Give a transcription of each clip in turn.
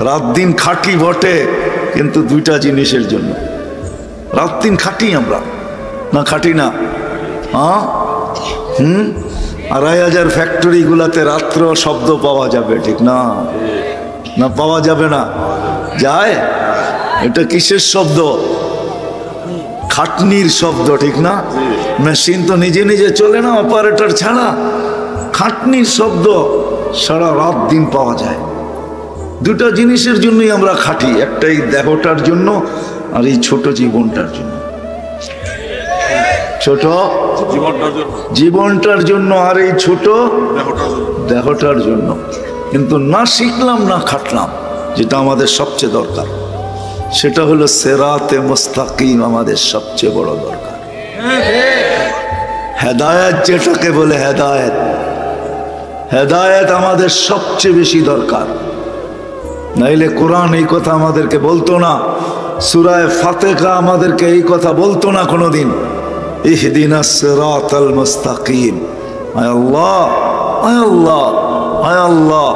রাত দিন খাটি বটে, কিন্তু দুইটা জিনিসের জন্য। রাত দিন খাটি আমরা, না খাটি না? হ্যাঁ, 2500 ফ্যাক্টরি গুলাতে রাত্র শব্দ পাওয়া যাবে, ঠিক না? না পাওয়া যাবে না? যায়। এটা কিসের শব্দ? খাটনির শব্দ, ঠিক না? মেশিন তো নিজে নিজে চলে না অপারেটর ছাড়া। খাটনির শব্দ সারা রাত দিন পাওয়া যায়। দুটা জিনিসের জন্যই আমরা খাটি, একটা এই দেহটার জন্য আর এই ছোট জীবনটার জন্য। ছোট জীবনটার জন্য আর এই ছোট দেহটার জন্য। কিন্তু না শিখলাম না খাটলাম, যেটা আমাদের সবচেয়ে দরকার, সেটা হলো সিরাতে মুস্তাকিম আমাদের সবচেয়ে বড় দরকার। হেদায়েত যেটাকে বলে, হেদায়েত, হেদায়েত আমাদের সবচেয়ে বেশি দরকার। নাইলে কোরআন এই কথা আমাদেরকে বলতো না, সূরা ফাতিহা আমাদেরকে এই কথা বলতো না কোনোদিন, ইহদিনাস সিরাতাল মুস্তাকিম। আয় আল্লাহ, আয় আল্লাহ, আয় আল্লাহ,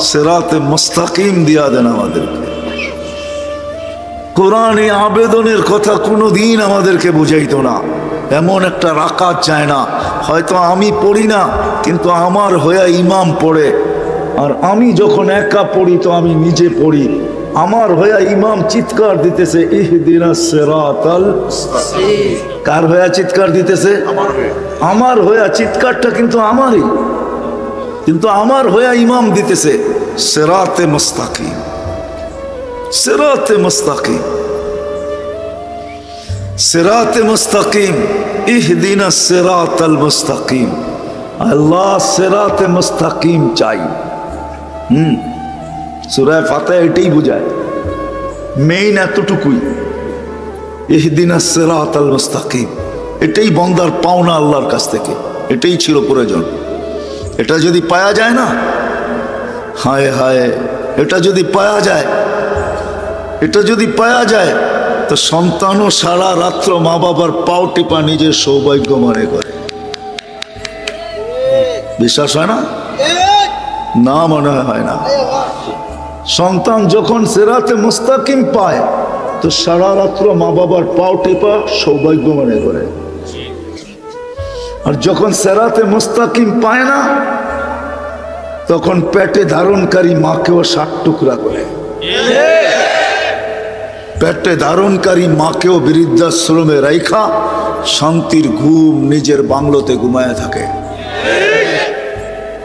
সিরাতে মুস্তাকিম দিয়া দেন আমাদেরকে। কোরআন এই আবেদনের কথা কোনোদিন আমাদেরকে বুঝাইতো না। এমন একটা রাকাত যায় না, হয়তো আমি পড়ি না, কিন্তু আমার হয়ে ইমাম পড়ে, আর আমি যখন একা পড়ি তো আমি নিজে পড়ি, আমার হয়ে ইমাম চিৎকার দিতেছে ইহদিনাস সিরাতাল মুস্তাকিম। কার হয়ে চিৎকার দিতেছে? আমার হয়ে। চিৎকারটা কিন্তু আমারই, কিন্তু আমার হয়ে ইমাম দিতেছে সিরাতে মুস্তাকিম, সিরাতে মুস্তাকিম, সিরাতে মুস্তাকিম, ইহদিনাস সিরাতাল মুস্তাকিম। আল্লাহ সিরাতে মুস্তাকিম চাই। সূরা ফাতিহা এটাই বোঝায়, মেইন এতটুকুই, ইহদিনাস সিরাতাল মুস্তাকিম। এটাই বান্দার পাওনা আল্লাহর কাছ থেকে, এটাই ছিল প্রয়োজন। এটা যদি পাওয়া যায় না, হায় হায়, এটা যদি পাওয়া যায়, এটা যদি পাওয়া যায়, তো সন্তানও সারা রাত্র মা বাবার পাও টিপা নিজের সৌভাগ্য মনে করে। বিশ্বাস হয় না? না, মনে হয় না। সন্তান যখন সিরাতে মুস্তাকিম পায়, তো সারা রাত্র মা বাবার পাও টিপা সৌভাগ্য মনে করে। আর যখন সিরাতে মুস্তাকিম পায় না, তখন পেটে ধারণকারী মাকেও 60 টুকরা করে। পেটে ধারণকারী মাকেও বৃদ্ধাশ্রমে রাইখা শান্তির ঘুম নিজের বাংলোতে ঘুমায় থাকে,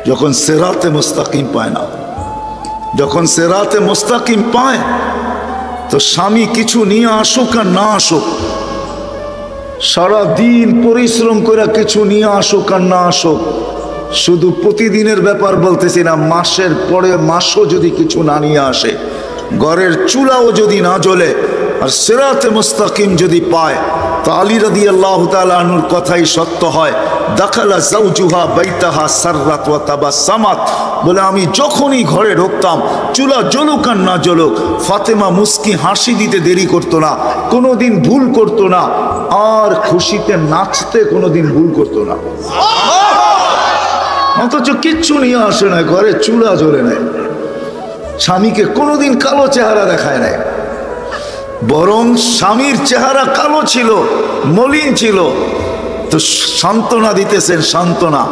যখন সিরাতে মুস্তাকিম পায় না। যখন সিরাতে মুস্তাকিম পায়, তো স্বামী কিছু নিয়ে আসুক আর না আসুক, সারা দিন পরিশ্রম করে কিছু নিয়ে আসুক আর না আসুক, শুধু প্রতিদিনের ব্যাপার বলতেছি না, মাসের পরে মাসও যদি কিছু না নিয়ে আসে, ঘরের চুলাও যদি না জ্বলে, আর সিরাতে মুস্তাকিম যদি পায়, তো আলী রাদিয়াল্লাহু তাআলা আনহুর কথাই সত্য হয়, দাখালা যাওজুহা বাইতাহা সাররাত ওয়া তাবাসসামাত। বলে আমি যখনই ঘরে ঢুকতাম, চুলা জ্বলুক আর না জ্বলুক, ফাতেমা মুস্কি হাসি দিতে দেরি করতো না, কোনোদিন ভুল করতো না, আর খুশিতে নাচতে কোনোদিন ভুল করতো না। অথচ কিচ্ছু নিয়ে আসে না, ঘরে চুলা জ্বলে নাই, স্বামীকে কোনোদিন কালো চেহারা দেখায় নাই, বরং স্বামীর চেহারা কালো ছিল, মলিন ছিল, তো সান্ত্বনা দিতেছেন, সান্ত্বনা,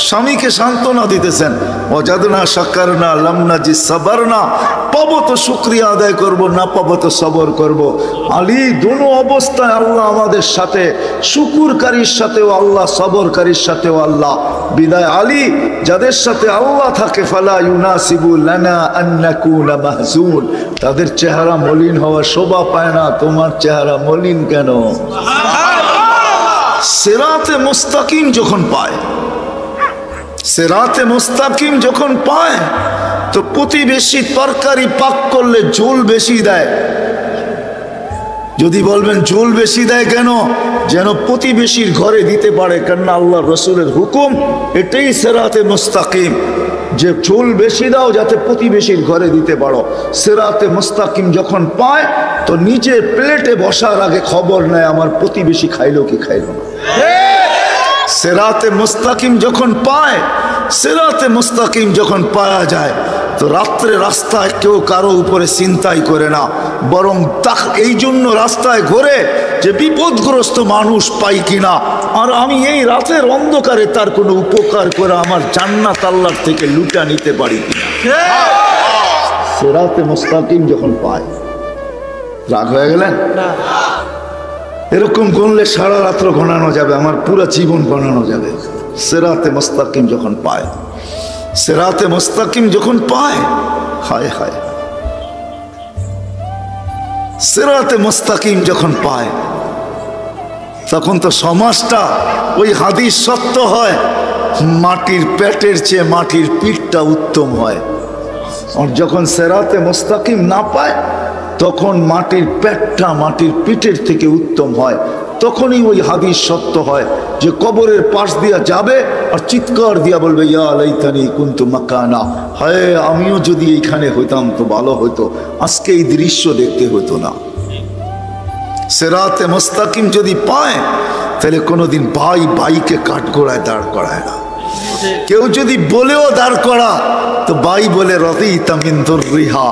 স্বামীকে সান্ত্বনা দিতেছেন, ওয়াজাদনা শাকারনা লাম নাজি সাবারনা, পাবো তো শুকরিয়া আদায় করব, না পাবো তো সবর করব। আলী দুনো অবস্থায় আল্লাহ আমাদের সাথে, শুকুরকারীর সাথেও আল্লাহ, সবরকারীর সাথেও আল্লাহ। বিদায় আলী, যাদের সাথে আল্লাহ থাকে, ফালা ইউনাসিবু লানা আন নাকুনা মাহজুন, তাদের চেহারা মলিন হওয়া শোভা পায় না। তোমার চেহারা মলিন কেন? সিরাতে মুস্তাকিম যখন পায়, সিরাতে মুস্তাকিম যখন পায়, তো প্রতিবেশী তরকারি পাক করলে ঝোল বেশি দেয়। যদি বলবেন ঝোল বেশি দেয় কেন? যেন প্রতিবেশীর ঘরে দিতে পারে, কেননা আল্লাহ রসুলের হুকুম, এটাই সিরাতে মুস্তাকিম, যে ঝোল বেশি দাও যাতে প্রতিবেশীর ঘরে দিতে পারো। সিরাতে মুস্তাকিম যখন পায়, তো নিজে প্লেটে বসার আগে খবর নেয় আমার প্রতিবেশী খাইলো কি খাইলো না। সিরাতে মুস্তাকিম যখন পায়, সিরাতে মুস্তাকিম যখন পাওয়া যায়, তো রাত্রে রাস্তায় কেউ কারো উপরে চিন্তাই করে না, বরং এই জন্য রাস্তায় ঘোরে যে বিপদগ্রস্ত মানুষ পাই কিনা, আর আমি এই রাতের অন্ধকারে তার কোনো উপকার করে আমার জান্নাত আল্লাহর থেকে লুটা নিতে পারি কিনা। সিরাতে মুস্তাকিম যখন পায়, রাগ হয়ে গেলেন? এরকম করলে সারা রাত্র গণানো যাবে, আমার পুরো জীবন গণানো যাবে। সিরাতে মুস্তাকিম যখন পায়, সিরাতে মুস্তাকিম যখন পায়, হায় হায়, সিরাতে মুস্তাকিম যখন পায়, তখন তো সমাজটা ওই হাদিস সত্য হয়, মাটির পেটের চেয়ে মাটির পিঠটা উত্তম হয়। আর যখন সিরাতে মুস্তাকিম না পায়, তখন মাটির পেটটা মাটির পিঠের থেকে উত্তম হয়। তখনই ওই হাদিস সত্য হয় যে কবরের পাশ দিয়া যাবে আর চিৎকার দিয়া বলবে, ইয়া লাইতানি কুনতু মাকানা, হায় আমিও যদি এইখানে হইতাম তো ভালো হইতো, আজকে এই দৃশ্য দেখতে হতো না। সিরাতে মুস্তাকিম যদি পায়, তাহলে কোনোদিন ভাই ভাইকে কাঠগোড়ায় দাঁড় করায় না। কেউ যদি বলেও দাঁড় করা, তো ভাই বলে রাদিতা মিন দুররিহা।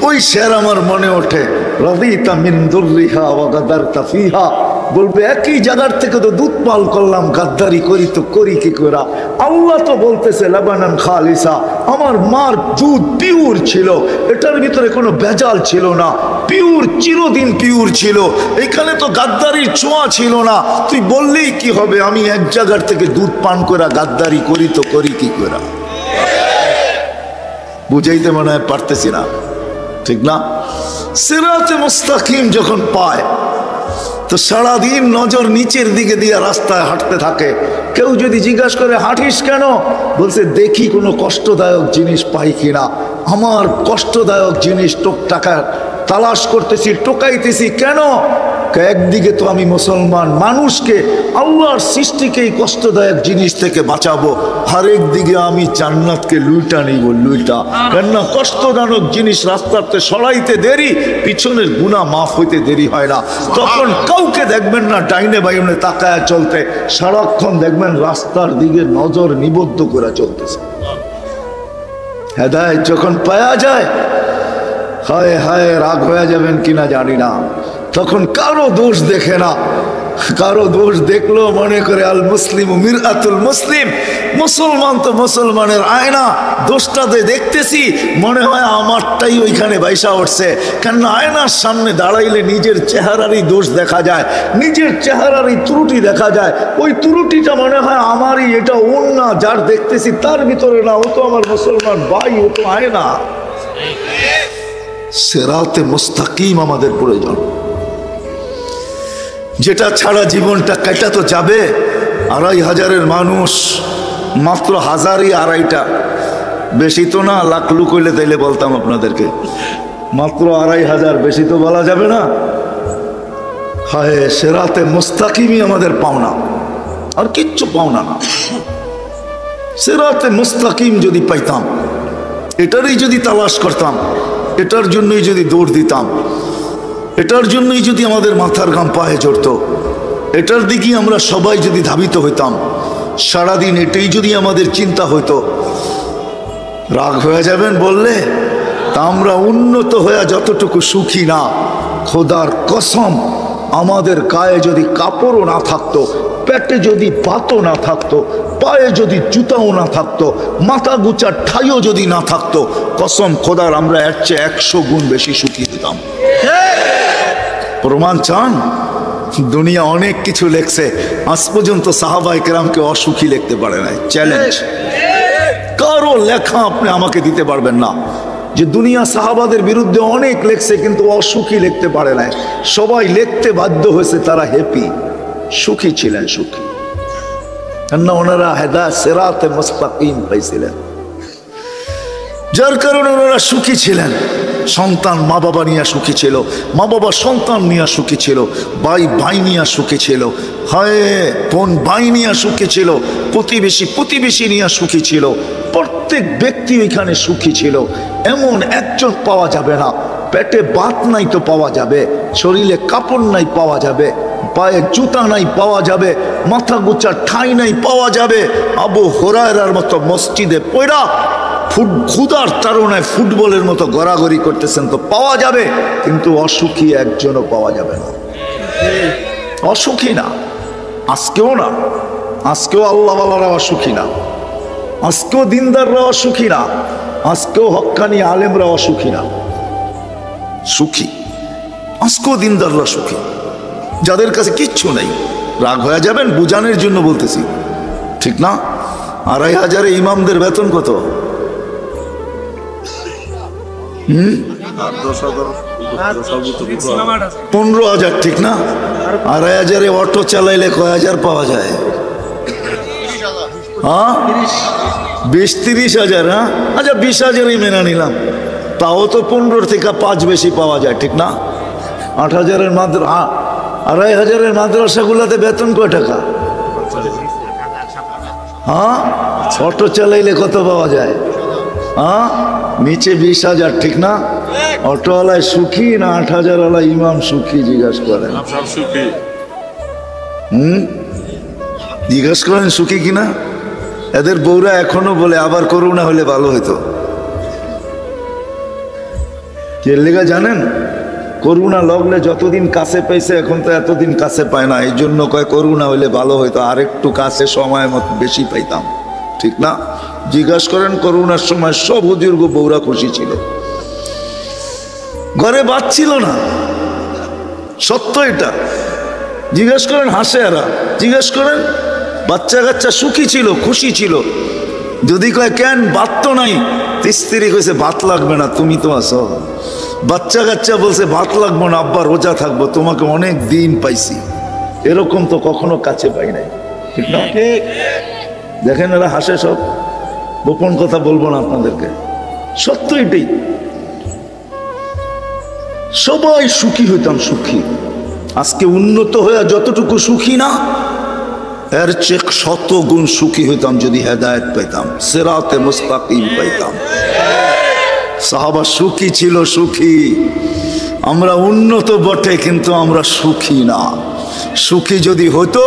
ওই শের আমার মনে ওঠে, রাদিতা মিন দুররিহা ওয়া গাদারতা ফিহা। বলবে একই জায়গার থেকে তো দুধ পাল করলাম, গাদ্দারি করি তো করি কি করে? আল্লাহ তো বলতেছে লাবানান খালিসা, আমার মার দুধ পিওর ছিল, এটার ভিতরে কোনো ভেজাল ছিল না, পিওর, চিরদিন পিওর ছিল, এখানে তো গাদ্দারির ছোঁয়া ছিল না। তুই বললেই কি হবে, আমি এক জায়গার থেকে দুধ পান করে গাদ্দারি করি তো করি কি করে? বুঝাইতে মনে হয় পারতেছি না, ঠিক না? সিরাতে মুস্তাকিম যখন পায়, তো সারাদিন নজর নিচের দিকে দিয়ে রাস্তায় হাঁটতে থাকে। কেউ যদি জিজ্ঞাসা করে হাঁটিস কেন, বলছে দেখি কোনো কষ্টদায়ক জিনিস পাই কিনা। আমার কষ্টদায়ক জিনিস টাকা তালাশ করতেছি, টোকাইতেছি কেন? একদিকে তো আমি মুসলমান, মানুষকে, আল্লাহর সৃষ্টিকে এই কষ্টদায়ক জিনিস থেকে বাঁচাবো, আর একদিকে আমি জান্নাতকে লুইটা নিব, লুইটা। কেননা কষ্টদায়ক জিনিস রাস্তাতে সরাইতে দেরি, পিছনের গুনাহ মাফ হইতে দেরি হয় না। তখন কাউকে দেখবেন না ডাইনে বাইনে তাকায় চলতে, সারাক্ষণ দেখবেন রাস্তার দিকে নজর নিবদ্ধ করে চলতেছে। হেদায়েত যখন পাওয়া যায়, হায় হায়, রাগ হয়ে যাবেন কিনা জানি না, তখন কারো দোষ দেখে না। কারো দোষ দেখলেও মনে করে আল মুসলিম মিরআতুল মুসলিম, মুসলমান তো মুসলমানের আয়না, দোষটাতে দেখতেছি মনে হয় আমারটাই ওইখানে বাইসা উঠছে। কেননা আয়নার সামনে দাঁড়াইলে নিজের চেহারারই দোষ দেখা যায়, নিজের চেহারারই ত্রুটি দেখা যায়। ওই ত্রুটিটা মনে হয় আমারই, এটা ওর না, যার দেখতেছি তার ভিতরে না, ও তো আমার মুসলমান ভাই, ও তো আয়না। সিরাতে মুস্তাকিম আমাদের প্রয়োজন, যেটা ছাড়া জীবনটা কেটে তো যাবে। ২৫০০ মানুষ, মাত্র ১০০০ই ২৫টা, বেশি তো না, লাখ লুক হইলে তাইলে বলতাম আপনাদেরকে, মাত্র ২৫০০, বেশি তো বলা যাবে না। হায়, সিরাতে মুস্তাকিমই আমাদের পাওনা, আর কিচ্ছু পাওনা না। সিরাতে মুস্তাকিম যদি পাইতাম, এটারই যদি তালাশ করতাম, এটার জন্যই যদি দৌড় দিতাম, এটার জন্যই যদি আমাদের মাথার ঘাম পায়ে জড়ত, এটার দিকেই আমরা সবাই যদি ধাবিত হইতাম, সারাদিন এটাই যদি আমাদের চিন্তা হইতো, রাগ হয়ে যাবেন বললে, তা আমরা উন্নত হয়ে যতটুকু সুখী না, খোদার কসম, আমাদের গায়ে যদি কাপড়ও না থাকতো, পেটে যদি ভাতও না থাকতো, পায়ে যদি জুতাও না থাকতো, মাথা গুচার ঠাইও যদি না থাকতো, কসম খোদার আমরা এর চেয়ে ১০০ গুণ বেশি সুখী হতাম। প্রমাণ চান? দুনিয়া অনেক কিছু লেখছে, আজ পর্যন্ত সাহাবায়ে কেরামকে অসুখী লিখতে পারে নাই। চ্যালেঞ্জ, কারো লেখা আপনি আমাকে দিতে পারবেন না যে দুনিয়া সাহাবাদের বিরুদ্ধে অনেক লেখছে কিন্তু অসুখী লিখতে পারে নাই। সবাই লিখতে বাধ্য হয়েছে তারা হ্যাপি, সুখী ছিলেন, সুখী। কেননা ওনারা হেদায়েত সিরাতে মুস্তাকিম পাইছিলেন, যার কারণে ওনারা সুখী ছিলেন। সন্তান মা বাবা নিয়ে সুখী ছিল, মা বাবা সন্তান নিয়ে সুখী ছিল, ভাই ভাই নিয়ে সুখী ছিল, হায় বোন ভাই নিয়ে সুখী ছিল, প্রতিবেশী নিয়ে সুখী ছিল। প্রত্যেক ব্যক্তি ওইখানে সুখী ছিল। এমন একজন পাওয়া যাবে না, পেটে ভাত নাই তো পাওয়া যাবে, শরীরে কাপড় নাই পাওয়া যাবে, পায়ে জুতা নাই পাওয়া যাবে, মাথা গুচার ঠাঁই নাই পাওয়া যাবে। আবু হুরায়রার মতো মসজিদে পড়া ক্ষুধার তাড়নায় ফুটবলের মতো গড়াগড়ি করতেছেন তো পাওয়া যাবে, কিন্তু অসুখী একজনও পাওয়া যাবে না। অসুখী না, আজকেও না, আজকেও আল্লাহওয়ালারা অসুখী না, আজকেও দিনদাররা অসুখী না, আজকেও হক্কানি আলেমরা অসুখী না, সুখী আজকেও দিনদাররা সুখী, যাদের কাছে কিচ্ছু নেই। রাগ হয়ে যাবেন, বুঝানোর জন্য বলতেছি, ঠিক না? 2500 ইমামদের বেতন কত? 15,000, ঠিক না? 2500 অটো চালাইলে কয় হাজার পাওয়া যায়? হ্যাঁ, 20-30,000। হ্যাঁ, আচ্ছা 20,000ই মেনে নিলাম, তাও তো 15 থেকে 5 বেশি পাওয়া যায়, ঠিক না? 8,000-এর 2500-এর মাদ্রাসাগুলোতে বেতন কয় টাকা? হ্যাঁ, অটো চালাইলে কত পাওয়া যায়? হ্যাঁ, নিচে 20,000, ঠিক না? অটোওয়ালায় সুখী না 8,000-ওয়ালা ইমাম সুখী? জিজ্ঞাসা করেন। জিজ্ঞাসা করেন সুখী কিনা। এদের বউরা এখনো বলে আবার করোনা হলে ভালো হইতো। এর লেগা জানেন, করোনা লগলে যতদিন কাছে পাইছে এখন তো এতদিন কাছে পায় না, এই জন্য কয় করোনা হইলে ভালো হইতো, আর একটু কাছে সময় মতো বেশি পাইতাম, ঠিক না? জিজ্ঞাসা করেন করোনার সময় সব হুজুর বউরা খুশি ছিল, ঘরে বাঁচছিল না, সত্য এটা। জিজ্ঞাসা করেন হাসে এরা, জিজ্ঞাসা করেন বাচ্চা কাচ্চা সুখী ছিল, খুশি ছিল। যদি কয় কেন ভাত তো নাই, স্ত্রী কইছে ভাত লাগবে না, তুমি তো আছো। বাচ্চা কাচ্চা বলছে ভাত লাগবো না আব্বা, রোজা থাকবো, তোমাকে অনেক দিন পাইছি। এরকম তো কখনো কাছে পাই নাই, ঠিক না? দেখেন এরা হাসে, সব গোপন কথা বলবো না আপনাদেরকে, সত্য এটাই। সবাই সুখী হইতাম, সুখী। আজকে উন্নত হয়ে যতটুকু সুখী না, এর চেয়ে 100 গুণ সুখী হইতাম যদি হেদায়েত পাইতাম, সিরাতে মুস্তাকিম পাইতাম। সাহাবা সুখী ছিল, সুখী। আমরা উন্নত বটে, কিন্তু আমরা সুখী না। সুখী যদি হতো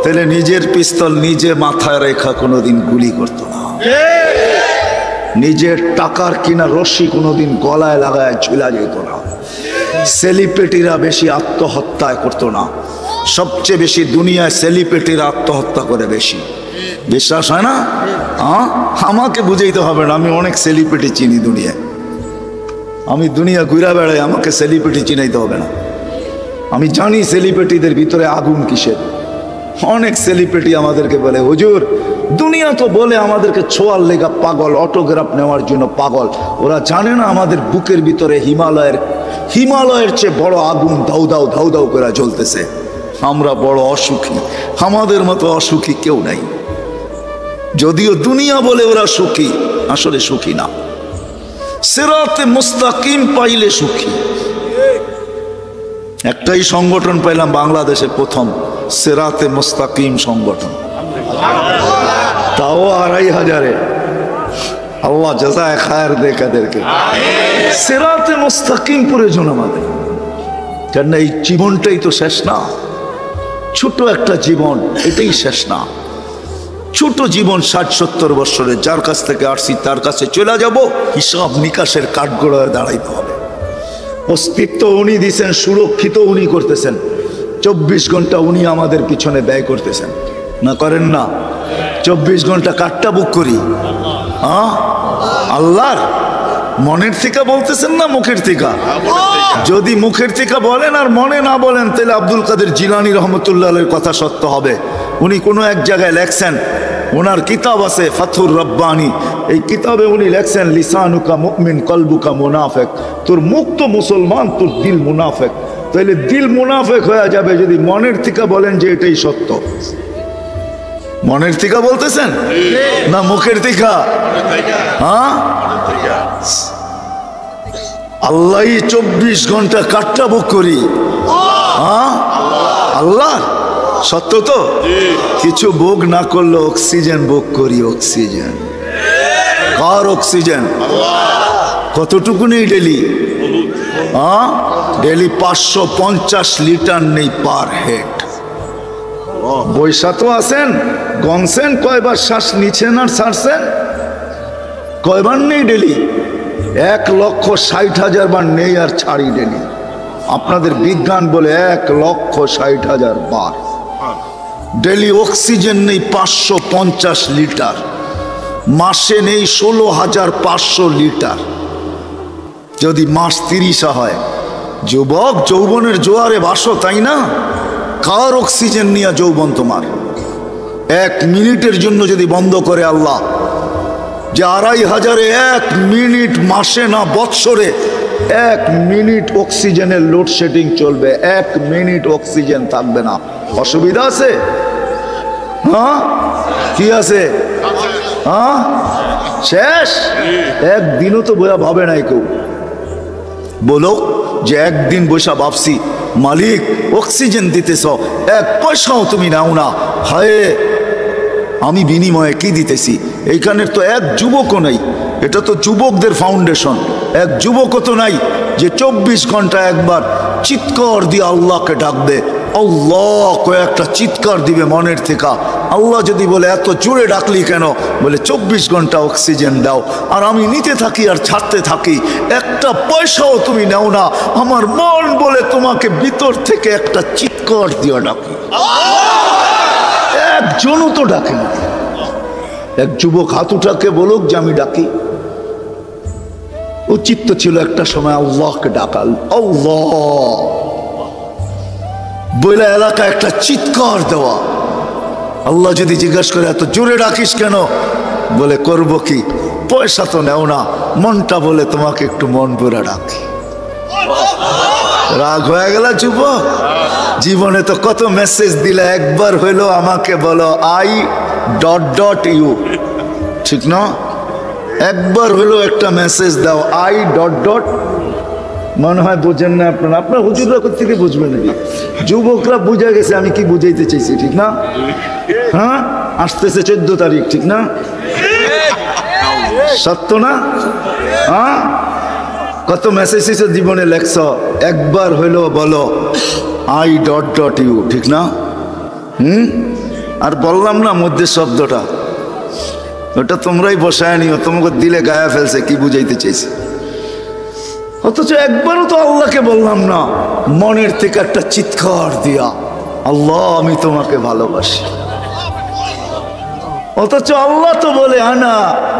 তাহলে নিজের পিস্তল নিজে মাথায় রেখা কোনোদিন গুলি করতো না, নিজের টাকার কিনা রশি কোনোদিন গলায় লাগায় ঝুলা যেত না, সেলিব্রিটিরা বেশি আত্মহত্যায় করতো না। সবচেয়ে বেশি দুনিয়ায় সেলিব্রিটিরা আত্মহত্যা করে বেশি, বিশ্বাস হয় না? হ্যাঁ, আমাকে বুঝাইতে হবে না, আমি অনেক সেলিব্রিটি চিনি দুনিয়ায়, আমি দুনিয়া ঘুরা বেড়াই, আমাকে সেলিব্রিটি চিনাইতে হবে না। আমি জানি সেলিব্রিটিদের ভিতরে আগুন কিসের। অনেক সেলিব্রিটি আমাদেরকে বলে হুজুর, দুনিয়া তো বলে আমাদেরকে ছোঁয়ার লেগা পাগল, অটোগ্রাফ নেওয়ার জন্য পাগল। ওরা জানে না আমাদের বুকের ভিতরে হিমালয়ের চেয়ে বড় আগুন দাউ দাউ ধাউ দাউ করে জ্বলতেছে। আমরা বড় অসুখী, আমাদের মতো অসুখী কেউ নাই। যদিও দুনিয়া বলে ওরা সুখী, আসলে সুখী না। সিরাতে মুস্তাকিম পাইলে সুখী। একটাই সংগঠন পাইলাম বাংলাদেশে প্রথম, সিরাতে মুস্তাকিম সংগঠন, তাও 2500-এ। আল্লাহ জাযায়ে খায়ের দেক এদেরকে। সিরাতে মুস্তাকিম প্রয়োজন আমাদের, কেন এই জীবনটাই তো শেষ না। ছোট একটা জীবন, এটাই শেষ না। ছোট জীবন 60-70 বছরের, যার কাছ থেকে আসছি তার কাছে চলে যাব, হিসাব নিকাশের কাঠগড়ায় দাঁড়াইতে হবে। অস্তিত্ব উনি দিয়েছেন, সুরক্ষিত উনি করতেছেন, 24 ঘন্টা উনি আমাদের পিছনে ব্যয় করতেছেন, না করেন না? 24 ঘন্টা কাঠটা বুক করি। হ্যাঁ, আল্লাহর মনের থেকে বলতেছেন না মুখের থেকে? যদি মুখের থেকে বলেন আর মনে না বলেন, তাহলে আব্দুল কাদের জিলানী রহমতুল্লাহের কথা সত্য হবে। উনি কোনো এক জায়গায় লেখছেন, ওনার কিতাব আছে ফাথুর রব্বানি, এই কিতাবে উনি লেখছেন লিসানুকা মুমিন কলবুকা মুনাফিক। তোর মুখ তো মুসলমান, তোর দিল মুনাফিক। তাহলে দিল মুনাফিক হয়ে যাবে যদি মনের থেকে বলেন যে এটাই সত্য। মনের থেকে বলতেছেন না মুখের থেকে? হ্যাঁ, আল্লাহ 24 ঘন্টা কাঠটা বুক করি। হ্যাঁ, আল্লাহ সত্য তো। কিছু বুক না করলে অক্সিজেন বুক করি। অক্সিজেন কার? অক্সিজেন কতটুকু নেই ডেলি? হ্যাঁ, ডেলি 550 লিটার নেই পার হেড। বৈশা তো আছেন, গনছেন কয়বার শ্বাস নিচ্ছেন আর ছাড়ছেন? কয়বার নেই ডেলি? 1,60,000 বার নেই আর ছাড়ি ডেলি। আপনাদের বিজ্ঞান বলে 1,60,000 বার ডেলি। অক্সিজেন নেই 550 লিটার, মাসে নেই 16,500 লিটার। যদি মাস 30 হয়, যুবক যৌবনের জোয়ারে ভাসো, তাই না? কার অক্সিজেন নিয়ে যৌবন তোমার? 1 মিনিটের জন্য যদি বন্ধ করে আল্লাহ, যে 2,500-এ 1 মিনিট, মাসে না বৎসরে 1 মিনিট অক্সিজেনের লোডশেডিং চলবে, 1 মিনিট অক্সিজেন থাকবে না, অসুবিধা আছে? হ্যাঁ, কি আছে? হ্যাঁ, শেষ। একদিনও তো বইয়া ভাবে নাই কেউ। বলো যে একদিন বৈশা ভাবছি মালিক অক্সিজেন দিতেছ, 1 পয়সাও তুমি নাও না, হায় আমি বিনিময়ে কি দিতেছি? এইখানের তো 1 যুবকও নাই, এটা তো যুবকদের ফাউন্ডেশন। 1 যুবকও তো নাই যে 24 ঘন্টা একবার চিৎকার দিয়ে আল্লাহকে ডাকবে। আল্লাহ কয়েকটা চিৎকার দিবে মনের থেকে। আল্লাহ যদি বলে এত জোরে ডাকলি কেন? বলে 24 ঘন্টা অক্সিজেন দাও, আর আমি নিতে থাকি আর ছাড়তে থাকি, 1টা পয়সাও তুমি নাও না। আমার মন বলে তোমাকে ভিতর থেকে একটা চিৎকার দিয়ে ডাকি। একজনও তো ডাকে না। 1 যুবক হাত উঠাকে বলুক যে আমি ডাকি। উচিত তো ছিল একটা সময় আল্লাহকে ডাকাল, আল্লাহ বলে এলাকা একটা চিৎকার দেওয়া। আল্লাহ যদি জিজ্ঞাসা করে এত জোরে ডাকিস কেন? বলে করব কি, পয়সা তো নেও না, মনটা বলে তোমাকে একটু মন ভরে ডাকি। রাগ হয়ে গেল যুবক? জীবনে তো কত মেসেজ দিলে, একবার হইলো আমাকে বলো I.U, ঠিক না? একবার হইলো একটা মেসেজ দাও I. মনে হয় বোঝেন না আপনারা, আপনার হুজুররা থেকে বুঝবেন নাকি? যুবকরা বুঝে গেছে আমি কি বুঝাইতে চাইছি, ঠিক না? হ্যাঁ, আসতেছে 14 তারিখ, ঠিক না? সত্য না? হ্যাঁ, কত মেসেজ জীবনে লেখছ, একবার হইলো বলো I.U, ঠিক না? আর বললাম না মধ্যে শব্দটা, ওটা তোমরাই বসায় নিও, তোমাকে দিলে গায়ে ফেলছে কি বুঝাইতে চাইছে। অথচ একবারও তো আল্লাহকে বললাম না মনের থেকে একটা চিৎকার দিয়া, আল্লাহ আমি তোমাকে ভালোবাসি। অথচ আল্লাহ তো বলে আনা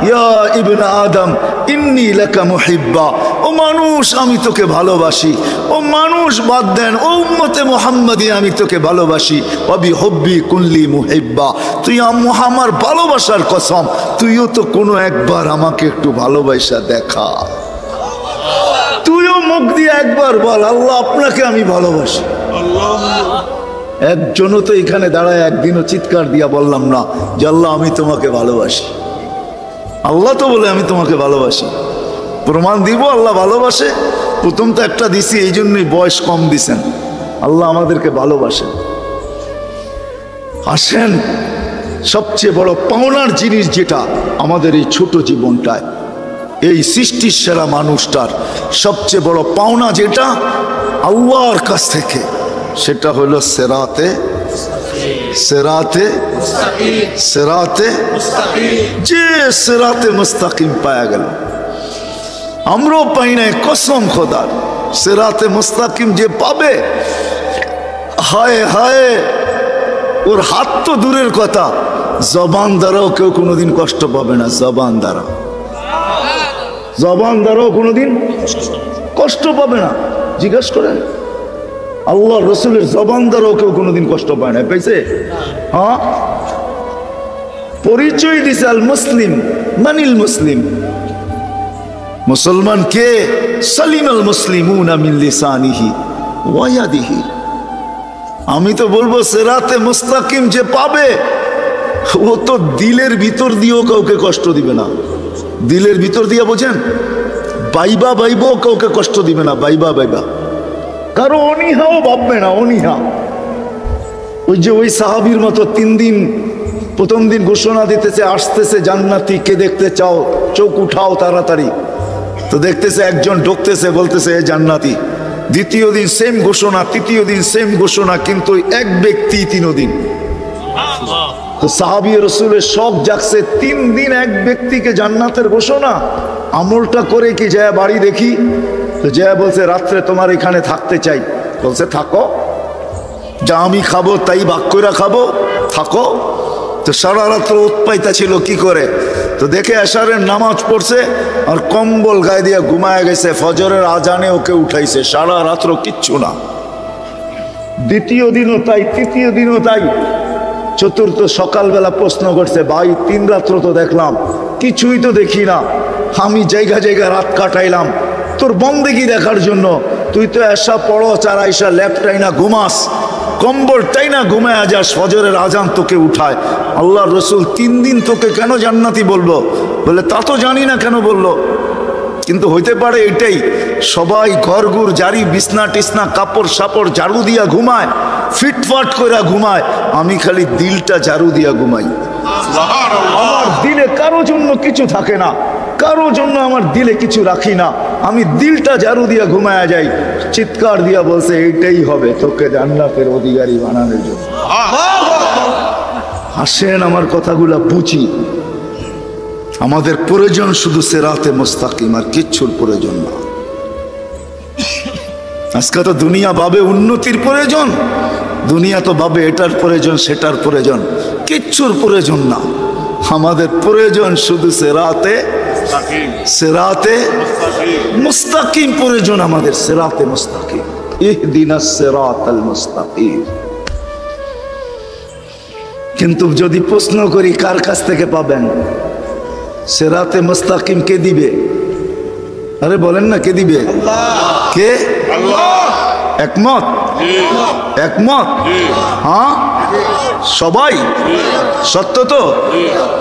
ইয়া ইবনে আদম ইন্নী লাকা মুহিব্বা, ও মানুষ আমি তোকে ভালোবাসি। ও মানুষ বাদ দেন, ও উম্মতে মুহাম্মাদি আমি তোকে ভালোবাসি। ওয়াবি হুব্বি কুল্লি মুহিব্বা, তুই আমার ভালোবাসার কসম তুইও তো কোনো একবার আমাকে একটু ভালোবাসা দেখা। তুইও মুখ দিয়ে একবার বল আল্লাহ আপনাকে আমি ভালোবাসি। একজনও তো এখানে দাঁড়ায় একদিনও চিৎকার দিয়া বললাম না যে আল্লাহ আমি তোমাকে ভালোবাসি। আল্লাহ তো বলে আমি তোমাকে ভালোবাসি। প্রমাণ দিব আল্লাহ ভালোবাসে? প্রথম তো একটা দিছি, এই জন্যই বয়স কম দিছেন। আল্লাহ আমাদেরকে ভালোবাসেন। আসেন, সবচেয়ে বড় পাওনার জিনিস যেটা আমাদের এই ছোট জীবনটায়, এই সৃষ্টির সেরা মানুষটার সবচেয়ে বড় পাওনা যেটা আল্লাহর কাছ থেকে, সেটা হলো সেরাতে সেরাতে সেরাতে যে সেরাতে মুস্তাকিম পায়া গেল। আমরাও পাই নাই, কসম খোদার। সেরাতে মুস্তাকিম যে পাবে, হায় হায়, ওর হাত তো দূরের কথা, জবান দ্বারাও কেউ কোনোদিন কষ্ট পাবে না। জবান দ্বারাও কোনোদিন কষ্ট পাবে না। জিজ্ঞাসা করেন, আল্লাহ রসুলের জবান দ্বারাও কেউ কোনোদিন কষ্ট পায় না, পাইছে? হ্যাঁ, পরিচয় দিছে আল মুসলিম মানিল মুসলিম। মুসলমান কে? সালিম আল মুসলিমুনা মিন লিসানিহি ওয়া ইয়াদিহি। আমি তো বলবো সিরাতে মুস্তাকিম যে পাবে, ও তো দিলের ভিতর দিয়েও কাউকে কষ্ট দিবে না। দিলের ভিতর দিয়ে বোঝেন, বাইবা বাইবাও কাউকে কষ্ট দিবে না। বাইবা কারো অনীহাও ভাববে না, অনীহা। ওই যে ওই সাহাবীর মতো 3 দিন, প্রথম দিন ঘোষণা দিতেছে আসতেছে জান্নাতি, কে দেখতে চাও চোখ উঠাও তাড়াতাড়ি। তো দেখতেছে একজন ঢুকতেছে, বলতেছে এ জান্নাতি। দ্বিতীয় দিন সেম ঘোষণা, তৃতীয় দিন সেম ঘোষণা, কিন্তু এক ব্যক্তি 3 দিন। তো সাহাবী রসুলের শখ জাগছে, 3 দিন এক ব্যক্তিকে জান্নাতের ঘোষণা, আমলটা করে কি যায় বাড়ি দেখি। তো যায় বলছে রাত্রে তোমার এখানে থাকতে চাই। বলছে থাকো, যা আমি খাবো তাই ভাগ করে খাবো, থাকো। তো সারা রাত্র উৎপাইতা ছিল কি করে। তো দেখে এশারের নামাজ পড়ছে আর কম্বল গায়ে দিয়ে ঘুমায় গেছে, ফজরের আজানে ওকে উঠাইছে, সারা রাত্র কিচ্ছু না। দ্বিতীয় দিনও তাই, তৃতীয় দিনও তাই। চতুর্থ সকালবেলা প্রশ্ন করছে, ভাই 3 রাত্র তো দেখলাম, কিছুই তো দেখি না, আমি জায়গা জায়গা রাত কাটাইলাম তোর বন্দেগি দেখার জন্য, তুই তো এসা পড়ো চার আইসা ল্যাপটাই না ঘুমাস, কম্বলটাই না ঘুমায় যাস, ফজরের আজান তোকে উঠায়। আল্লাহ রসুল 3 দিন তোকে কেন জান্নাতি বলবো? বলে তা তো জানি না কেন বললো, কিন্তু হইতে পারে এটাই, সবাই ঘরঘুর জারি বিছনা টিসনা কাপড় সাপড় ঝাড়ু দিয়া ঘুমায়, ফিটফাট করে ঘুমায়, আমি খালি দিলটা ঝাড়ু দিয়া ঘুমাই। আমার দিলে কারো জন্য কিছু থাকে না, কারো জন্য আমার দিলে কিছু রাখি না, আমি দিলটা ঝাড়ু দিয়া ঘুমায়া যাই। চিৎকার দিয়া বলছে এইটাই হবে তোকে জান্নাতের অধিকারী বানানোর জন্য। আসেন আমার কথাগুলা বুঝি। আমাদের প্রয়োজন শুধু সিরাতে মুস্তাকিম, আর কিচ্ছুর প্রয়োজন না। আজকে তো দুনিয়া ভাবে উন্নতির প্রয়োজন, দুনিয়া তো ভাবে এটার প্রয়োজন সেটার প্রয়োজন, কিচ্ছুর প্রয়োজন না। আমাদের প্রয়োজন শুধু সিরাতে মুস্তাকিম প্রয়োজন, আমাদের সিরাতে মুস্তাকিম। ইহদিনাস সিরাতাল মুস্তাকিম। কিন্তু যদি প্রশ্ন করি কার কাছ থেকে পাবেন সিরাতে মুস্তাকিম, কে দিবে? আরে বলেন না কে দিবে? কে? একমত? একমত? হ্যাঁ সবাই, সত্য তো?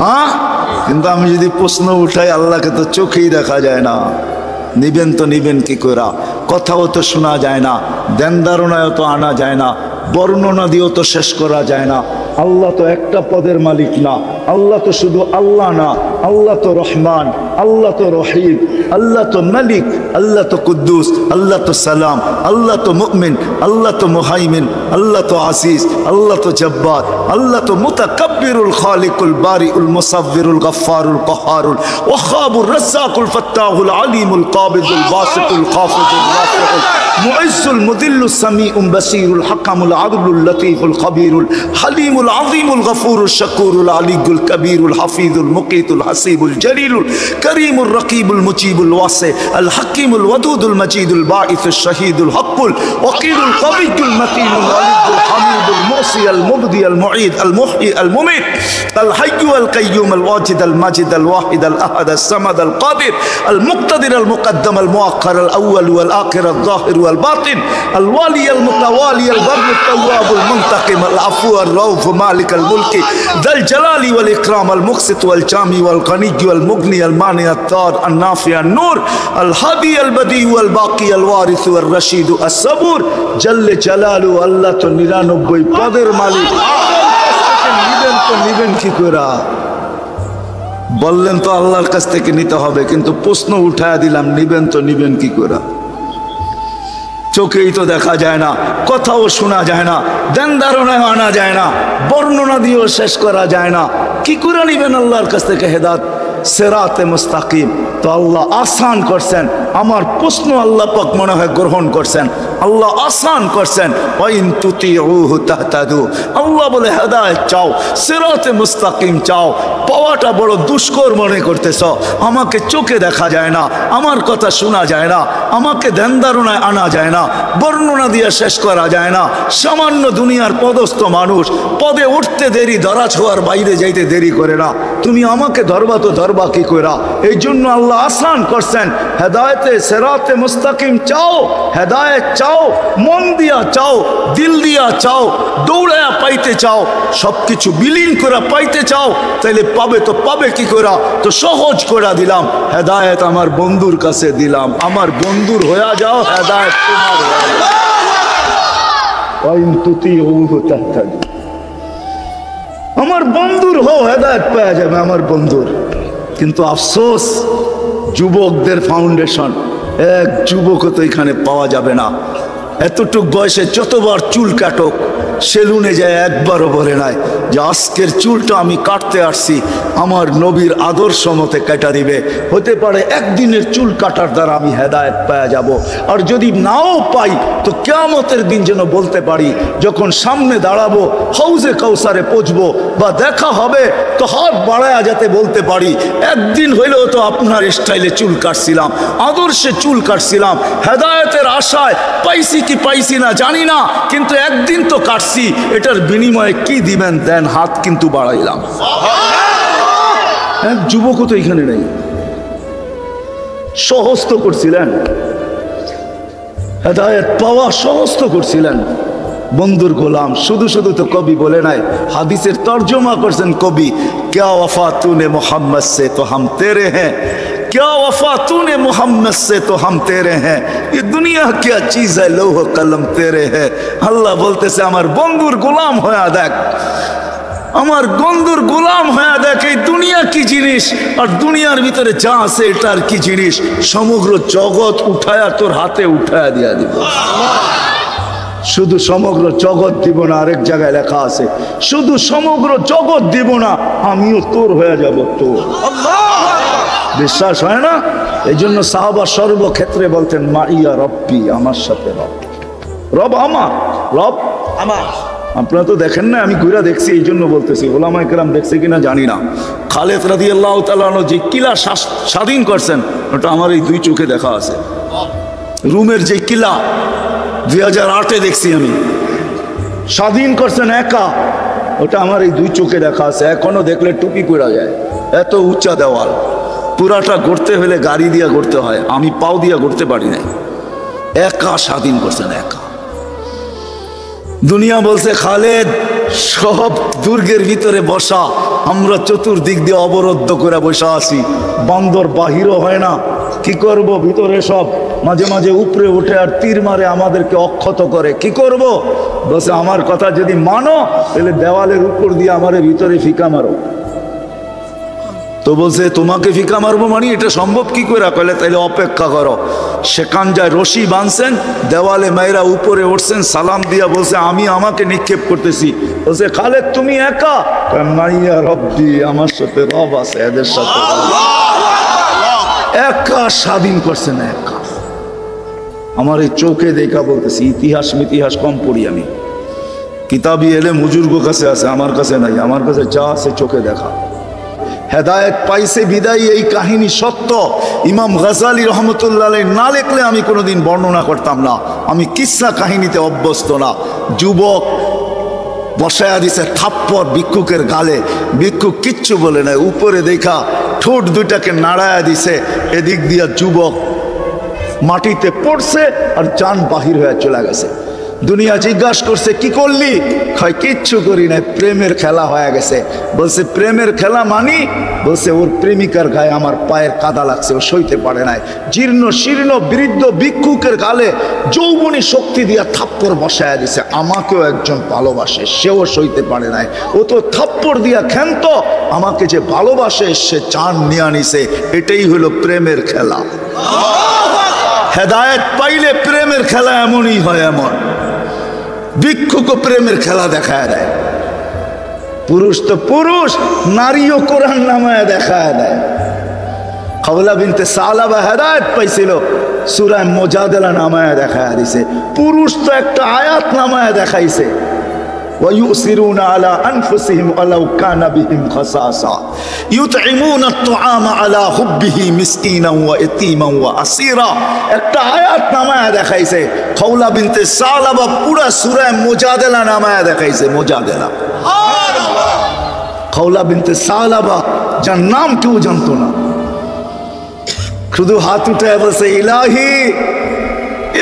হ্যাঁ। কিন্তু আমি যদি প্রশ্ন উঠাই, আল্লাহকে তো চোখেই দেখা যায় না, নিবেন তো নিবেন কি করে? কথাও তো শোনা যায় না, ধ্যান ধারণায়ও তো আনা যায় না, বর্ণনা দিয়েও তো শেষ করা যায় না। আল্লাহ তো একটা পদের মালিক না, আল্লাহ তো শুধু আল্লাহ না, আল্লাহ তো রহমান, আল্লাহ তো রহিম, আল্লাহ তো মালিক, আল্লাহ তো কুদ্দুস, আল্লাহ তো সালাম, আল্লাহ তো মুমিন, আল্লাহ তো মুহাইমিন, আল্লাহ তো আসিস, আল্লাহ তো জব্বার, আল্লাহ তো মুতাকাব্বিরুল খালিকুল বারিউল মুসাব্বিরুল গফফারুল কহারুল ওয়াহাবুর রাজ্জাকুল ফাত্তাহুল আলিমুল কাবিদুল বাসিতুল খাফিদুল রাফিউল মুইজ্জুল মুদিল্লুস সামিউল বাসিরুল হাকামুল আদলুল লতীফুল খবীরুল হালিমুল আযীমুল গফুরুল শাকুরুল আলিয়ুল কবীরুল হাফিজুল মুকিতুল হাসিবুল জলিলুল করিমুর রকিবুল মুজিবুল ওয়াসি আল হাকিমুল ওয়াদুদুল মজিদুল বাঈসুশ শহীদুল হকুল ওয়াকিলুল কবিয়ুল মতিনুল ওয়ালিদুল হামিদুল মুসি আল মুবদি আল মুঈদ আল মুহয়ি আল মুমিত আল হাইয়্যু আল কাইয়্যুম আল ওয়াজিদ আল মাজিদ আল ওয়াহিদ আল আহাদ আল সামাদ আল কাদির আল মুক্তাদির আল মুকদ্দম আল মুআক্খার আল আউয়াল ওয়াল আখির আল যাহির ওয়াল বাতিন আল ওয়ালি আল মুতাওয়ালি আল বার আল তাওয়াব আল মুনতাকিম আল আফু আল রাউফ মালিক আল মুলকি যাল জালালি ওয়াল ইকরাম আল মুকসিত ওয়াল জামি ওয়াল গনি ওয়াল মুগনি আল মানি আল তার আল নাফি আল নূর আল হাদি আল বদি ওয়াল বাকি আল ওয়ারিস ওয়াল রশিদ আস সাবুর জাল্লে জালালু। আল্লাহ তো 99 পদের মালিক, নিবেন তো নিবেন কি করে? বললেন তো আল্লাহর কাছ থেকে নিতে হবে, কিন্তু প্রশ্ন উঠায় দিলাম, নিবেন তো নিবেন কি করে? চোখেই তো দেখা যায় না, কথাও শোনা যায় না, ধ্যান ধারণায় আনা যায় না, বর্ণনা দিয়েও শেষ করা যায় না, কি করে নিবেন আল্লাহর কাছ থেকে হেদায়েত সিরাতে মুস্তাকিম? তো আল্লাহ আসান করছেন, আমার প্রশ্ন আল্লাহ পাক মনে হয় গ্রহণ করছেন, আল্লাহ আসান করছেন। ওয়াইন তুতিউহু তাহতাদু। আল্লাহ বলে হেদায়েত চাও, সিরাতে মুস্তাকিম চাও, পাওয়াটা বড় দুষ্কর মনে করতেছ, আমাকে চোখে দেখা যায় না, আমার কথা শোনা যায় না, আমাকে ধ্যান ধারণায় আনা যায় না, বর্ণনা দিয়ে শেষ করা যায় না। সামান্য দুনিয়ার পদস্থ মানুষ, পদে উঠতে দেরি, ধরা ছোঁয়ার বাইরে যাইতে দেরি করে না, তুমি আমাকে ধরবা তো ধরবা কি কইরা? এই জন্য আল্লাহ আসান করছেন, হেদায়েতে সিরাতে মুস্তাকিম চাও, হেদায়েত চাও, মন দিয়া চাও, দিল দিয়া চাও, দৌড়ায়া পাইতে চাও, সবকিছু বিলীন করে পাইতে চাও, তাইলে পাবে তো পাবে কি কইরা? তো সহজ করে দিলাম, হেদায়েত আমার বন্ধুর কাছে দিলাম, আমার বন্ধুর হয়ে যাও, হেদায়েত তোমার হয়ে যাও। ওয়াইন তুতিউহু তাহতাদু। আমার বন্ধুর হও, হেদায়েত পাওয়া যাবে আমার বন্ধুর। কিন্তু আফসোস, যুবকদের ফাউন্ডেশন, এক যুবকও তো এখানে পাওয়া যাবে না। এতটুক বয়সে যতবার চুল কাটুক, সেলুনে যায় একবারও বলে নাই যে আজকের চুলটা আমি কাটতে আসছি আমার নবীর আদর্শ মতে কাটা দিবে। হতে পারে একদিনের চুল কাটার দ্বারা আমি হেদায়েত পাওয়া যাব, আর যদি নাও পাই তো কিয়ামতের দিন যেন বলতে পারি যখন সামনে দাঁড়াবো হাউজে কাউসারে পৌঁছবো বা দেখা হবে তো হাত বাড়ায়া যাতে বলতে পারি একদিন হইলেও তো আপনার স্টাইলে চুল কাটছিলাম, আদর্শে চুল কাটছিলাম, হেদায়েতের আশায় পাইছি কি পাইছি না জানি না, কিন্তু একদিন তো কাটছি, এটার বিনিময়ে কি দিবেন দেন, হাত কিন্তু বাড়াইলাম। এক যুবকও তো এখানে নেই, সহস্ত করছিলেন, হেদায়েত পাওয়া সহস্ত করছিলেন, বন্ধুর গোলাম। শুধু শুধু তো কবি বলে নাই, হাদিসের তর্জমা করছেন কবি, क्या वफा तूने मोहम्मद से तो हम तेरे हैं, क्या वफा तूने मोहम्मद से तो हम तेरे हैं, ये दुनिया क्या चीज है लौह कलम तेरे है। আল্লাহ বলতেছে আমার বন্ধুর গোলাম হয়ে দেখ, আমার বন্ধুর গোলাম হয়ে দেখ, এই দুনিয়া কি জিনিস আর দুনিয়ার ভিতরে যা আছে এটার কি জিনিস, সমগ্র জগৎ উঠায়া তোর হাতে উঠায়া দিয়া দিব। শুধু সমগ্র জগৎ দিব না, আরেক জায়গায় লেখা আছে শুধু সমগ্র জগৎ দিব না, আমিও তোর হয়ে যাব তোর। বিশ্বাস হয় না? এই জন্য সাহাবা সর্বক্ষেত্রে বলতেন মাইয়া রব্বি, আমার সাথে রব, রব আমার, রব আমার। আপনারা তো দেখেন না, আমি ঘুরা দেখছি এই জন্য বলতেছি, ওলামায়ে কেরাম দেখছে কিনা জানি না। খালেদ রাদিয়াল্লাহু তাআলা আনহু যে কিলা স্বাধীন করছেন ওটা আমার এই দুই চোখে দেখা আছে। রুমের যে কিলা 2008-এ দেখছি আমি, স্বাধীন করছেন একা, ওটা আমার এই দুই চোখে দেখা আছে। এখনো দেখলে টুপি পড়া যায়, এত উঁচা দেওয়াল, পুরাটা গড়তে হলে গাড়ি দিয়া গড়তে হয়, আমি পাও দিয়া গড়তে পারি নাই। একা স্বাধীন করছেন, একা। দুনিয়া বলছে খালেদ সব দুর্গের ভিতরে বসা, আমরা চতুর্দিক দিয়ে অবরুদ্ধ করে বসা আছি, বান্দর বাহিরও হয় না, কি করব? ভিতরে সব মাঝে মাঝে উপরে উঠে আর তীর মারে আমাদেরকে অক্ষত করে, কি করব? বলছে আমার কথা যদি মানো তাহলে দেওয়ালের উপর দিয়ে আমারে ভিতরে ফিকা মারো। তো বলছে তোমাকে ফিকা মারবো মানে এটা সম্ভব কি করে? কইলে তাইলে অপেক্ষা করো। সেখান যায় রশি বাঁধছেন, দেওয়ালে মাইরা উপরে উঠছেন, সালাম দিয়া বলছে আমি আমাকে নিক্ষেপ করতেছি। বলছে খালেদ তুমি একা? মাইয়া রব্বি, আমার সাথে রব আছে, এদের সাথে একা স্বাধীন করছেন, একা। আমার এই চোখে দেখা বলতেছি, ইতিহাস মিতিহাস কম পড়ি আমি, কিতাবি এলেম হুজুরগো কাছে আছে, আমার কাছে নাই। আমার কাছে যা আছে চোখে দেখা। হেদায়েত পাইছে বিদায়ী এই কাহিনী সত্য। ইমাম গাজালি রহমতুল্লাহ আলাইহি না লেখলে আমি কোনোদিন বর্ণনা করতাম না। আমি কিসসা কাহিনীতে অভ্যস্ত না। যুবক বসায়া দিছে থাপ্পড় ভিক্ষুকের গালে, ভিক্ষুক কিচ্ছু বলে নাই, উপরে দেখা ঠোঁট দুইটাকে নাড়ায়া দিছে, এদিক দিয়া যুবক মাটিতে পড়ছে আর জান বাহির হয়ে চলে গেছে। দুনিয়া জিজ্ঞাসা করছে কি করলি? হয় কিচ্ছু করি নাই, প্রেমের খেলা হয়ে গেছে। বলছে প্রেমের খেলা মানি? বলছে ওর প্রেমিকার গায়ে আমার পায়ের কাদা লাগছে, ও সইতে পারে নাই। জীর্ণ শীর্ণ বৃদ্ধ ভিক্ষুকের গালে যৌবনী শক্তি দিয়া থাপ্পড় বসায়া দিছে। আমাকেও একজন ভালোবাসে, সেও সইতে পারে নাই, ও তো থাপ্পড় দিয়া ক্ষান্ত, আমাকে যে ভালোবাসে সে চান নিয়ে আনিছে। এটাই হলো প্রেমের খেলা। হেদায়েত পাইলে প্রেমের খেলা এমনই হয়। এমন ভিক্ষুকও প্রেমের খেলা দেখায় দেয়। পুরুষ তো পুরুষ, নারীও কোরআন নামায় দেখায় দেয়। খাওলা বিনতে সালাবা হেদায়েত পাইছিল, সূরা মুজাদালা নামায় দেখায় দিছে। পুরুষ তো একটা আয়াত নামায় দেখাইছে, ويؤثرون على أنفسهم ولو كان بهم خصاصة يطعمون الطعام على حبه مسكينا ويتيما وأسيرا। একটা আয়াত নামায় দেখাইছে। খাওলা বিনতে সালাবা পুরা সূরা মুজাদালা নামায় দেখাইছে। মুজাদালা, খাওলা বিনতে সালাবা যার নাম কেউ জানতো না, শুধু হাত উঠে বলছে ইলাহি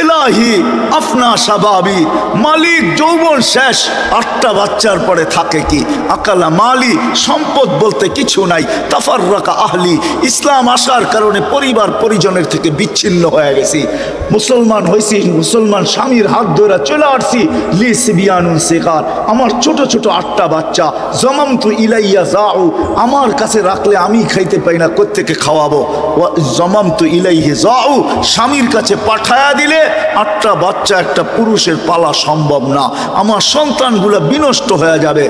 ইলাহি আফনা শাবাবি, মালিক যৌবন শেষ, 8টা বাচ্চার পরে থাকে কি? আকালা মালি, সম্পদ বলতে কিছু নাই। তাফাররাকা আহলি, ইসলাম আসার কারণে পরিবার পরিজনের থেকে বিচ্ছিন্ন হয়ে গেছি। মুসলমান হয়েছি, মুসলমান স্বামীর হাত ধরে চলে আসছি। লি সিবিয়ানুন সিগার, আমার ছোট ছোট 8টা বাচ্চা। জমামতু ইলাইয়া যাউ, আমার কাছে রাখলে আমি খাইতে পাই না, কোত্থেকে খাওয়াবো? জমামতু ইলাইহি যাউ, স্বামীর কাছে পাঠায়া দিলে 8টা বাচ্চা একটা পুরুষের পালা সম্ভব না, আমার সন্তানগুলো বিনষ্ট হয়ে যাবে।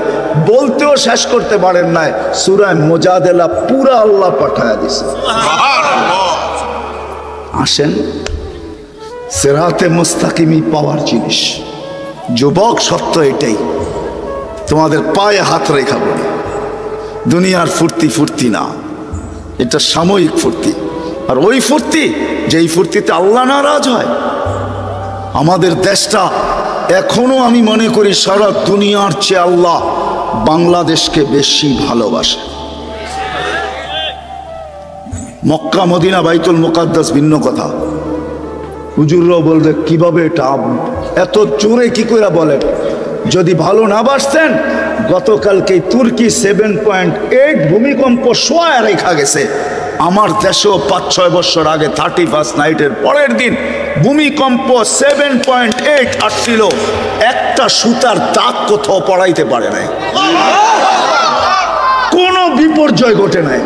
বলতেও শেষ করতে পারেন নাই, সূরা মুজাদালা পুরা আল্লাহ পাঠায়া দিছে। আসেন, সিরাতে মুস্তাকিমই পাওয়ার জিনিস। যুবক, সত্য এটাই, তোমাদের পায়ে হাত রেখা বলি, দুনিয়ার ফুর্তি না, এটা সাময়িক ফুর্তি। আর ওই ফুর্তি, যেই ফুর্তিতে আল্লাহ নারাজ হয়। আমাদের দেশটা এখনো আমি মনে করি সারা দুনিয়ার চেয়ে আল্লাহ বাংলাদেশকে বেশি ভালোবাসে। মক্কা মদিনা বাইতুল মুকাদ্দাস ভিন্ন কথা। হুজুররাও বলবে কিভাবে এটা এত জোরে কি করে বলেন? যদি ভালো না বাসতেন, গতকালকে তুর্কি 7.8 ভূমিকম্প সোয়া রেখা গেছে। আমার দেশেও 5-6 বছর আগে 31st নাইটের পরের দিন ভূমিকম্প 7.8 আসছিল, একটা সুতার দাগ কোথাও পড়াইতে পারে নাই, কোনো বিপর্যয় ঘটে নাই।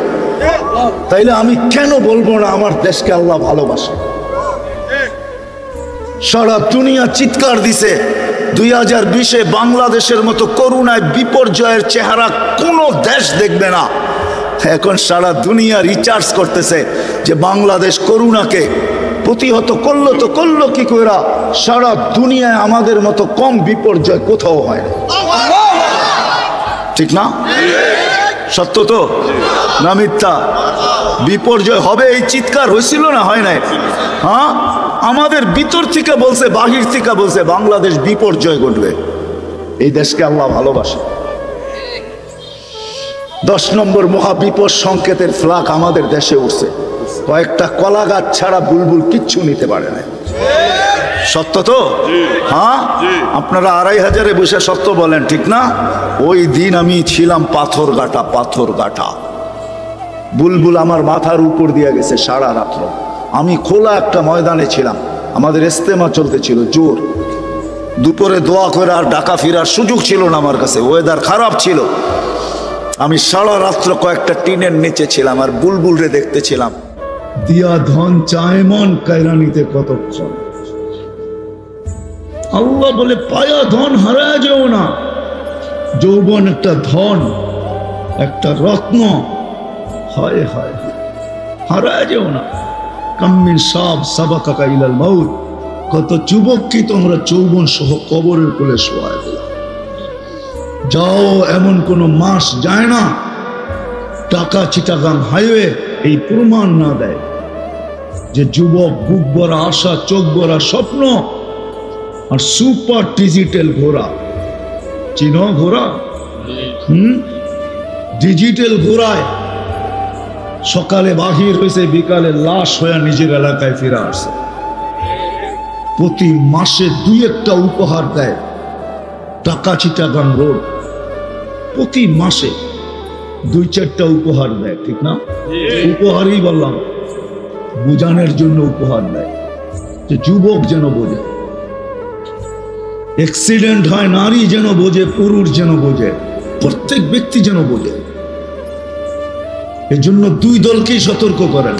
তাইলে আমি কেন বলবো না আমার দেশকে আল্লাহ ভালোবাসে? সারা দুনিয়া চিৎকার দিছে 2020-এ বাংলাদেশের মতো করুণায় বিপর্যয়ের চেহারা কোনো দেশ দেখবে না। এখন সারা দুনিয়া রিচার্জ করতেছে যে বাংলাদেশ করুণাকে প্রতিহত করলো, তো করলো কি কইরা? সারা দুনিয়ায় আমাদের মতো কম বিপর্যয় কোথাও হয় না, ঠিক না? সত্য তো না মিথ্যা? বিপর্যয় হবে এই চিৎকার হয়েছিল না, হয় নাই? হ্যাঁ, আমাদের ভিতর থেকে বলছে, বাহির থেকে বলছে বাংলাদেশ বিপর্যয় ঘটবে। এই দেশকে আল্লাহ ভালোবাসে। 10 নম্বর মহাবিপদ সংকেতের ফ্ল্যাগ আমাদের দেশে উঠছে। কয়েকটা কলা গাছ ছাড়া বুলবুল কিচ্ছু নিতে পারে না। সত্য তো? হ্যাঁ, আপনারা 2500-এ বসে সত্য বলেন, ঠিক না? ওই দিন আমি ছিলাম পাথরঘাটা। বুলবুল আমার মাথার উপর দিয়ে গেছে সারা রাত্র। আমি খোলা একটা ময়দানে ছিলাম, আমাদের ইস্তেমা চলতেছিল জোর। দুপুরে দোয়া করে আর ঢাকা ফেরার সুযোগ ছিল না আমার কাছে, ওয়েদার খারাপ ছিল। আমি সারা রাত্র কয়েকটা টিনের নিচে ছিলাম আর বুলবুলরে দেখতেছিলাম। দিয়া ধন চায় মন, কায়রা নিতে কতক্ষণ। আল্লাহ বলে পায়া ধন হারায় যেও না। যৌবন একটা ধন, একটা রত্ন, হয় হারায় যেও না। কাম্মিন সাব সাবাকা ইলাল মাউত। কত যুবক কি তোমরা যৌবন সহ কবরের কোলে শোয়ায় দিলা। যাও, এমন কোন মাস যায় না টাকা চিটাগাং হাইওয়ে এই প্রমাণ না দেয় যে যুবক বুক ভরা আশা, চোখ ভরা স্বপ্ন আর সুপার ডিজিটাল ঘোড়া। চিনো ঘোড়া? ডিজিটাল ঘোড়ায় সকালে বাহির হয়েছে, বিকালে লাশ হয়ে নিজের এলাকায় ফিরে আসছে। প্রতি মাসে 2-1টা উপহার দেয় টাকা চিটাগাং রোড। প্রতি মাসে 2-4টা উপহার দেয়, ঠিক না? উপহারই বললাম, বুঝানোর জন্য উপহার দেয় যে যুবক যেন বোঝে। অ্যাক্সিডেন্ট হয়, নারী যেন বোঝে, পুরুষ যেন বোঝে, প্রত্যেক ব্যক্তি যেন বোঝে। এর জন্য 2 দলকেই সতর্ক করেন।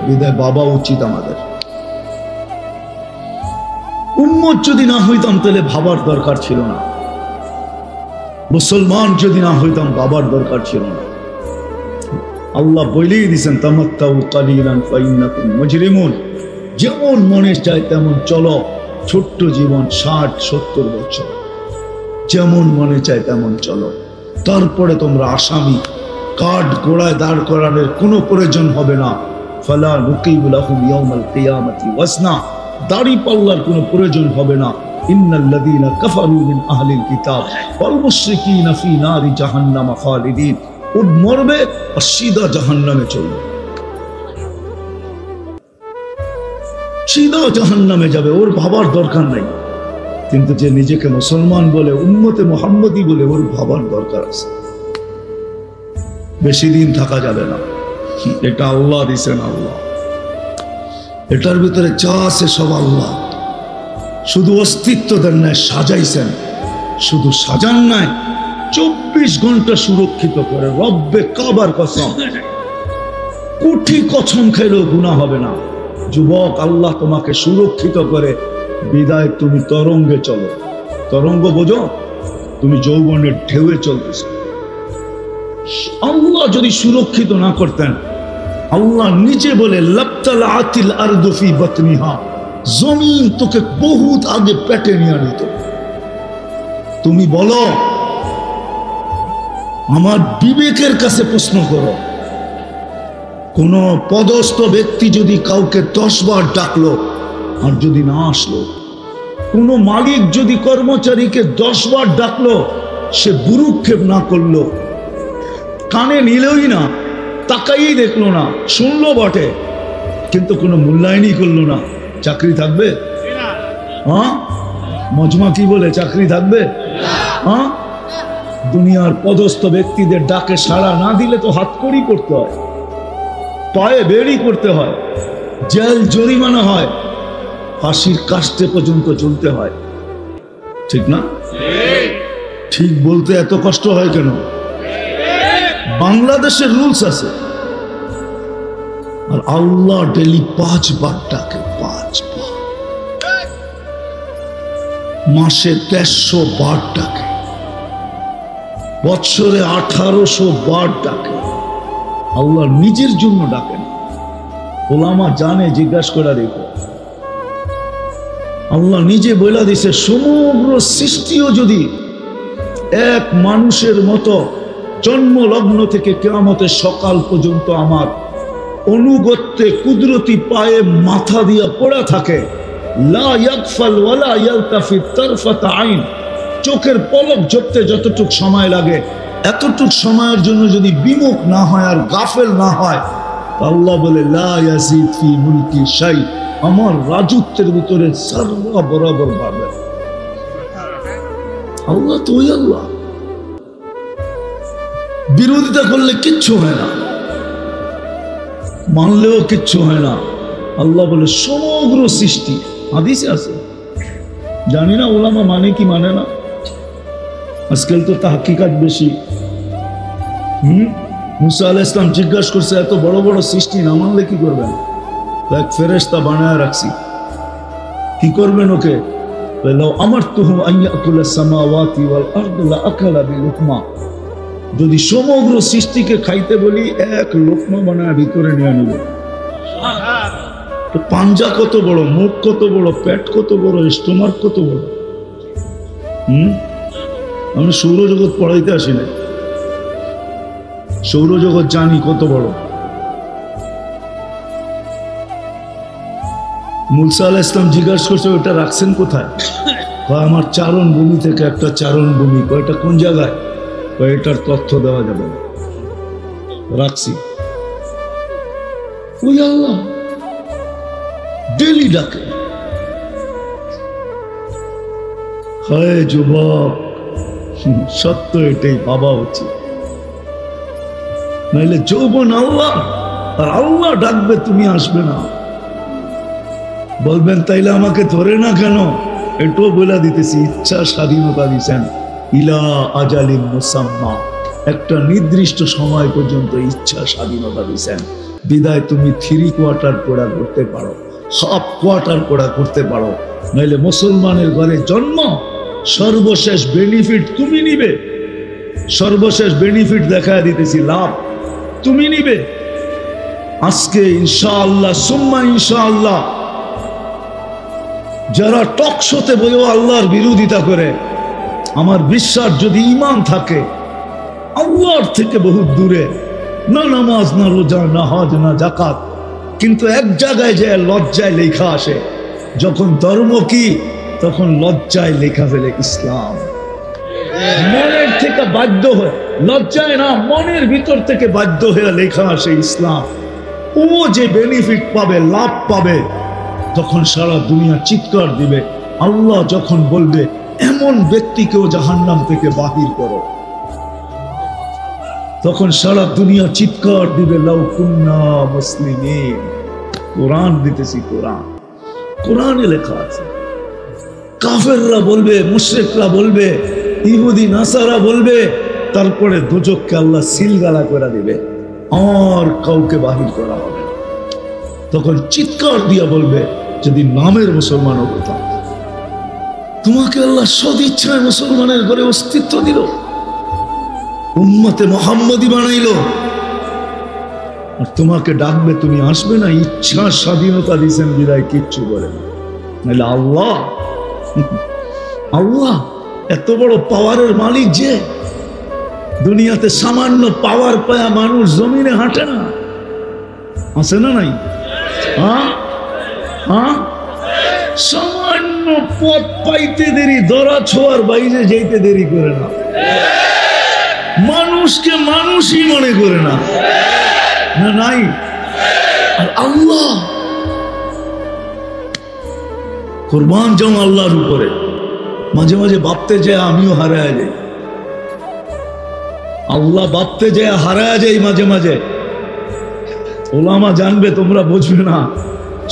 বিদায় বাবা উচিত আমাদের। উম্মত যদি না হইতাম তাহলে ভাবার দরকার ছিল না। মুসলমান যদি না হইতাম বাবার দরকার ছিল না। আল্লাহ বলেই দিয়েছেন, তামাত্তাউ কালিলান ফাইন্নাকুম মুজরিমুন। যেমন মনে চায় তেমন চলো, ছোট্ট জীবন 60-70 বছর, যেমন মনে চায় তেমন চলো। তারপরে তোমরা আসামি, কাঠ গোড়ায় দাঁড় করানোর কোনো প্রয়োজন হবে না। ফালা নুকিবু লাহুম ইয়াউমাল কিয়ামাতি ওয়াজনা। দাড়ি পাল্লার কোনো প্রয়োজন হবে না। ইন্নাল্লাযীনা কাফারু মিন আহলিল কিতাব ওয়াল মুশরিকিনা ফি নারি জাহান্নাম খালিদিন। ওর মরবে আর সিধা জাহান্নামে চলবে, সিধা জাহান্নামে যাবে, ওর ভাবার দরকার নাই। কিন্তু যে নিজেকে মুসলমান বলে, উম্মতে মুহাম্মদী বলে, ওর ভাবার দরকার আছে। বেশি দিন থাকা যাবে না। এটা আল্লাহ দিছেন, আল্লাহ। এটার ভিতরে যা আছে সব আল্লাহ। শুধু অস্তিত্ব দেন নাই, সাজাইছেন। শুধু সাজান নাই, 24 ঘন্টা সুরক্ষিত করে। রব্বে কাবার কসম, কোটি কসম খাইলেও গুনাহ হবে না। যুবক, আল্লাহ তোমাকে সুরক্ষিত করে বিদায় তুমি তরঙ্গে চলো। তরঙ্গ বোঝো? তুমি যৌবনের ঢেউয়ে চলতেছ। আল্লাহ যদি সুরক্ষিত না করতেন, আল্লাহ নিজে বলে লাবতালাআতিল আরদু ফি বাতনিহা, জমিন তোকে বহুত আগে পেটে নিয়ে নিত। তুমি বলো, আমার বিবেকের কাছে প্রশ্ন করো, কোন পদস্থ ব্যক্তি যদি কাউকে 10 বার ডাকলো আর যদি না আসলো, কোন মালিক যদি কর্মচারীকে 10 বার ডাকলো, সে ভ্রুক্ষেপ না করলো, কানে নিলই না, তাকাই দেখলো না, শুনলো বটে কিন্তু কোনো মূল্যায়নই করলো না, চাকরি থাকবে? হ্যাঁ, মজমা কি বলে চাকরি থাকবে? হ্যাঁ, দুনিয়ার পদস্থ ব্যক্তিদের ডাকে সাড়া না দিলে তো হাতকড়ি করতে হয়, পায়ে বেড়ি করতে হয়, জেল জরিমানা হয়, ফাঁসির কাস্টে পর্যন্ত চলতে হয়, ঠিক না? ঠিক বলতে এত কষ্ট হয় কেন? বাংলাদেশের রুলস আছে, আর আল্লাহ ডেলি 5 বার ডাকে, 5 বার, মাসে 150 বার ডাকে, বৎসরে 1800 বার ডাকে। আল্লাহ নিজের জন্য ডাকেন। ওলামা জানে, জিজ্ঞাসা করে দেখো। আল্লাহ নিজে বলে দিছে, সমগ্র সৃষ্টিও যদি এক মানুষের মতো জন্ম লগ্ন থেকে কিয়ামতের সকাল পর্যন্ত আমার অনুগত্যে কুদরতি পায়ে মাথা দিয়া পড়া থাকে, লা ইয়াগফাল ওয়ালা ইয়ালতাফিত তারফাতা আইন, চোখের পলক ঝপতে যতটুক সময় লাগে, এতটুক সময়ের জন্য যদি বিমুখ না হয় আর গাফেল না হয়, আল্লাহ বলে লা ইয়াজিদ ফি মুলকি শাই, আমার রাজত্বের ভিতরে সারা বরাবর বাড়বে। আল্লাহ তো ওই আল্লাহ, বিরোধিতা করলে কিচ্ছু হয় না, মানলেও কিচ্ছু হয় না। আল্লাহ বলে সমগ্র সৃষ্টি, হাদিসে আছে, জানি না ওলামা মানে কি মানে না, আজকাল তো তাহকিকাত বেশি। মুসা আলাইহিস সালাম জিজ্ঞাসা করছে, এত বড় বড় সৃষ্টি না মানলে কি করবেন? এক ফেরেশতা বানায় রাখছি, কি করবেন ওকে? লাউ আমারতুহু আন ইয়াকুলা সামাওয়াতি ওয়াল আরদু লা আকালা বিলুকমা, যদি সমগ্র সৃষ্টিকে খাইতে বলি, এক লোকমা বানায় ভিতরে নিয়ে নিব। তো পাঞ্জা কত বড়, মুখ কত বড়, পেট কত বড়, স্টোমাক কত বড়। আমি সৌরজগৎ পড়াইতে আসি না, সৌরজগৎ জানি কত বড়। মুসা আলাইহিস সালাম জিজ্ঞাসা করছে, ওটা রাখছেন কোথায়? আমার চারণ ভূমি থেকে একটা চারণ ভূমি। কয়টা কোন জায়গায়? এটার তথ্য দেওয়া যাবে না, রাখছি। ওই আল্লাহ ডেলি ডাকে। হয় যুবক, সত্য এটাই ভাবা উচিত, নাইলে যৌবন আল্লাহ, আর আল্লাহ ডাকবে, তুমি আসবে না। বলবেন তাইলে আমাকে ধরে না কেন? এটাও বলে দিতেছি, ইচ্ছা স্বাধীনতা দিচ্ছেন, ইলা আজালিন মুসাম্মা, একটা নির্দিষ্ট সময় পর্যন্ত ইচ্ছা স্বাধীনতা দিচ্ছেন। বিদায় তুমি 3 কোয়ার্টার পড়া করতে পারো, হাফ কোয়ার্টার পড়া করতে পারো, নাইলে মুসলমানের ঘরে জন্ম, সর্বশেষ বেনিফিট তুমি নিবে। সর্বশেষ বেনিফিট দেখায় দিতেছি, লাভ তুমি নিবে। আজকে ইনশাআল্লাহ সুম্মা ইনশাআল্লাহ যারা টক শোতে বলেও আল্লাহর বিরোধিতা করে, আমার বিশ্বাস যদি ঈমান থাকে, আল্লাহর থেকে বহুত দূরে, না নামাজ, না রোজা, না হজ, না যাকাত, কিন্তু এক জায়গায় যে লজ্জায় লেখা আসে, যখন ধর্ম কি, তখন লজ্জায় লেখা ফেলে ইসলাম। মনের থেকে বাধ্য হয়ে, লজ্জায় না, মনের ভিতর থেকে বাধ্য হয়ে লেখা আসে ইসলাম। ও যে বেনিফিট পাবে, লাভ পাবে, তখন সারা দুনিয়া চিৎকার দিবে। আল্লাহ যখন বলবে এমন ব্যক্তিকেও জাহান্নাম থেকে বাহির করো, তখন সারা দুনিয়া চিৎকার দিবে, লাউ কুন্না মুসলিমিন। কোরআন দিতেছি, কোরআন, কোরআনে লেখা আছে। কাফেররা বলবে, মুশরিকরা বলবে, ইহুদি নাসারা বলবে, তারপরে দুজককে আল্লাহ সিলগালা করে দিবে, আর কাউকে বাহির করা হবে। তখন চিৎকার দিয়া বলবে, যদি নামের মুসলমান হতাম, তোমাকে আল্লাহ সদিচ্ছায় মুসলমানের ঘরে অস্তিত্ব দিল, উম্মতে মুহাম্মদী বানাইলো, আর তোমাকে ডাকবে তুমি আসবে না। ইচ্ছা স্বাধীনতা দিয়েছেন বিদায় কিচ্ছু বলে না। নাহলে আল্লাহ, আল্লাহ এত বড় পাওয়ারের মালিক যে দুনিয়াতে সামান্য পাওয়ার পায়া মানুষ জমিনে হাঁটে না, আছে না নাই? হ্যাঁ হ্যাঁ, সামান্য পথ পাইতে দেরি, দরা ছোঁয়ার বাইরে যেতে দেরি করে না, মানুষকে মানুষই মনে করে না, না নাই? আর আল্লাহ কুরবান যাও আল্লাহর উপরে। মাঝে মাঝে ভাবতে যায় আমিও হারায় যাই, আল্লাহ ভাবতে যায় হারায় যাই মাঝে মাঝে। ওলামা জানবে, তোমরা বুঝবে না।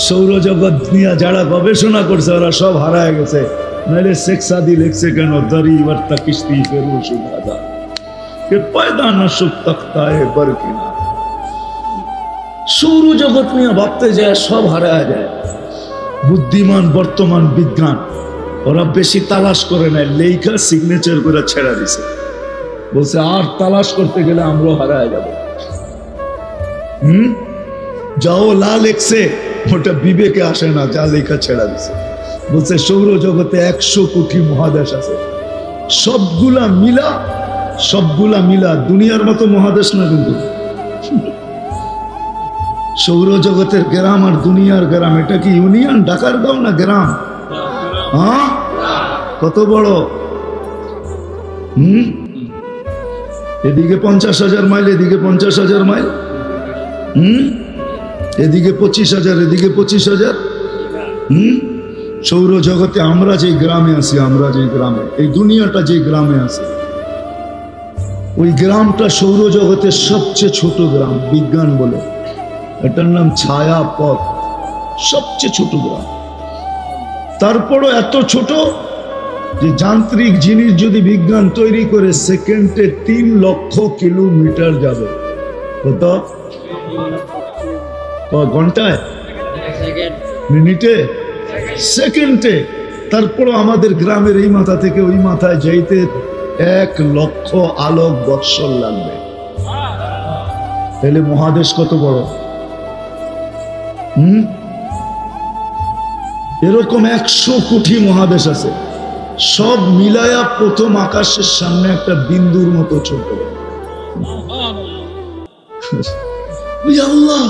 সৌরজগৎ নিয়ে যারা গবেষণা করছে ওরা সব হারায় গেছে। নাহলে শেখ সাদি লিখছে কেন, দরি বর্তা কিস্তি ফেরু সুবাদা কে পয়দা না সুখ তখতা এ বরকিনা। সৌরজগৎ নিয়ে ভাবতে যায় সব হারায় যায়। বুদ্ধিমান বর্তমান বিজ্ঞান ওরা বেশি তালাশ করে নাই, লেখা সিগনেচার করে ছেড়া দিছে, বলছে আর তালাশ করতে গেলে আমরাও হারায় যাব। যাও লা লেখছে ওটা বিবেকে আসে না, যা লেখা ছেড়া দিছে। বলছে সৌরজগতে 100 কোটি মহাদেশ আছে, সবগুলা মিলা দুনিয়ার মতো মহাদেশ না। কিন্তু সৌরজগতের গ্রাম আর দুনিয়ার গ্রাম, এটা কি ইউনিয়ন? ঢাকার গাঁও না গ্রাম? হ্যাঁ, কত বড়? এদিকে 50,000 মাইল, এদিকে 50,000 মাইল, এদিকে 25,000, এদিকে 25,000। সৌরজগতে আমরা যে গ্রামে আছি, আমরা যে গ্রামে, এই দুনিয়াটা যে গ্রামে আছে, ওই গ্রামটা সৌরজগতের সবচেয়ে ছোট গ্রাম। বিজ্ঞান বলে এটার নাম ছায়াপথ, সবচেয়ে ছোট গ্রাম। তারপরও এত ছোট যে যান্ত্রিক জিনিস যদি বিজ্ঞান তৈরি করে সেকেন্ডে 3 লক্ষ কিলোমিটার যাবে। কত? ঘন্টায়, মিনিটে, সেকেন্ডে। তারপরও আমাদের গ্রামের এই মাথা থেকে ওই মাথায় যাইতে 1 লক্ষ আলোক বৎসর লাগবে। তাহলে মহাদেশ কত বড়? এরকম 100 কোটি মহাদেশ আছে, সব মিলায়া প্রথম আকাশের সামনে একটা বিন্দুর মতো ছোট। আল্লাহ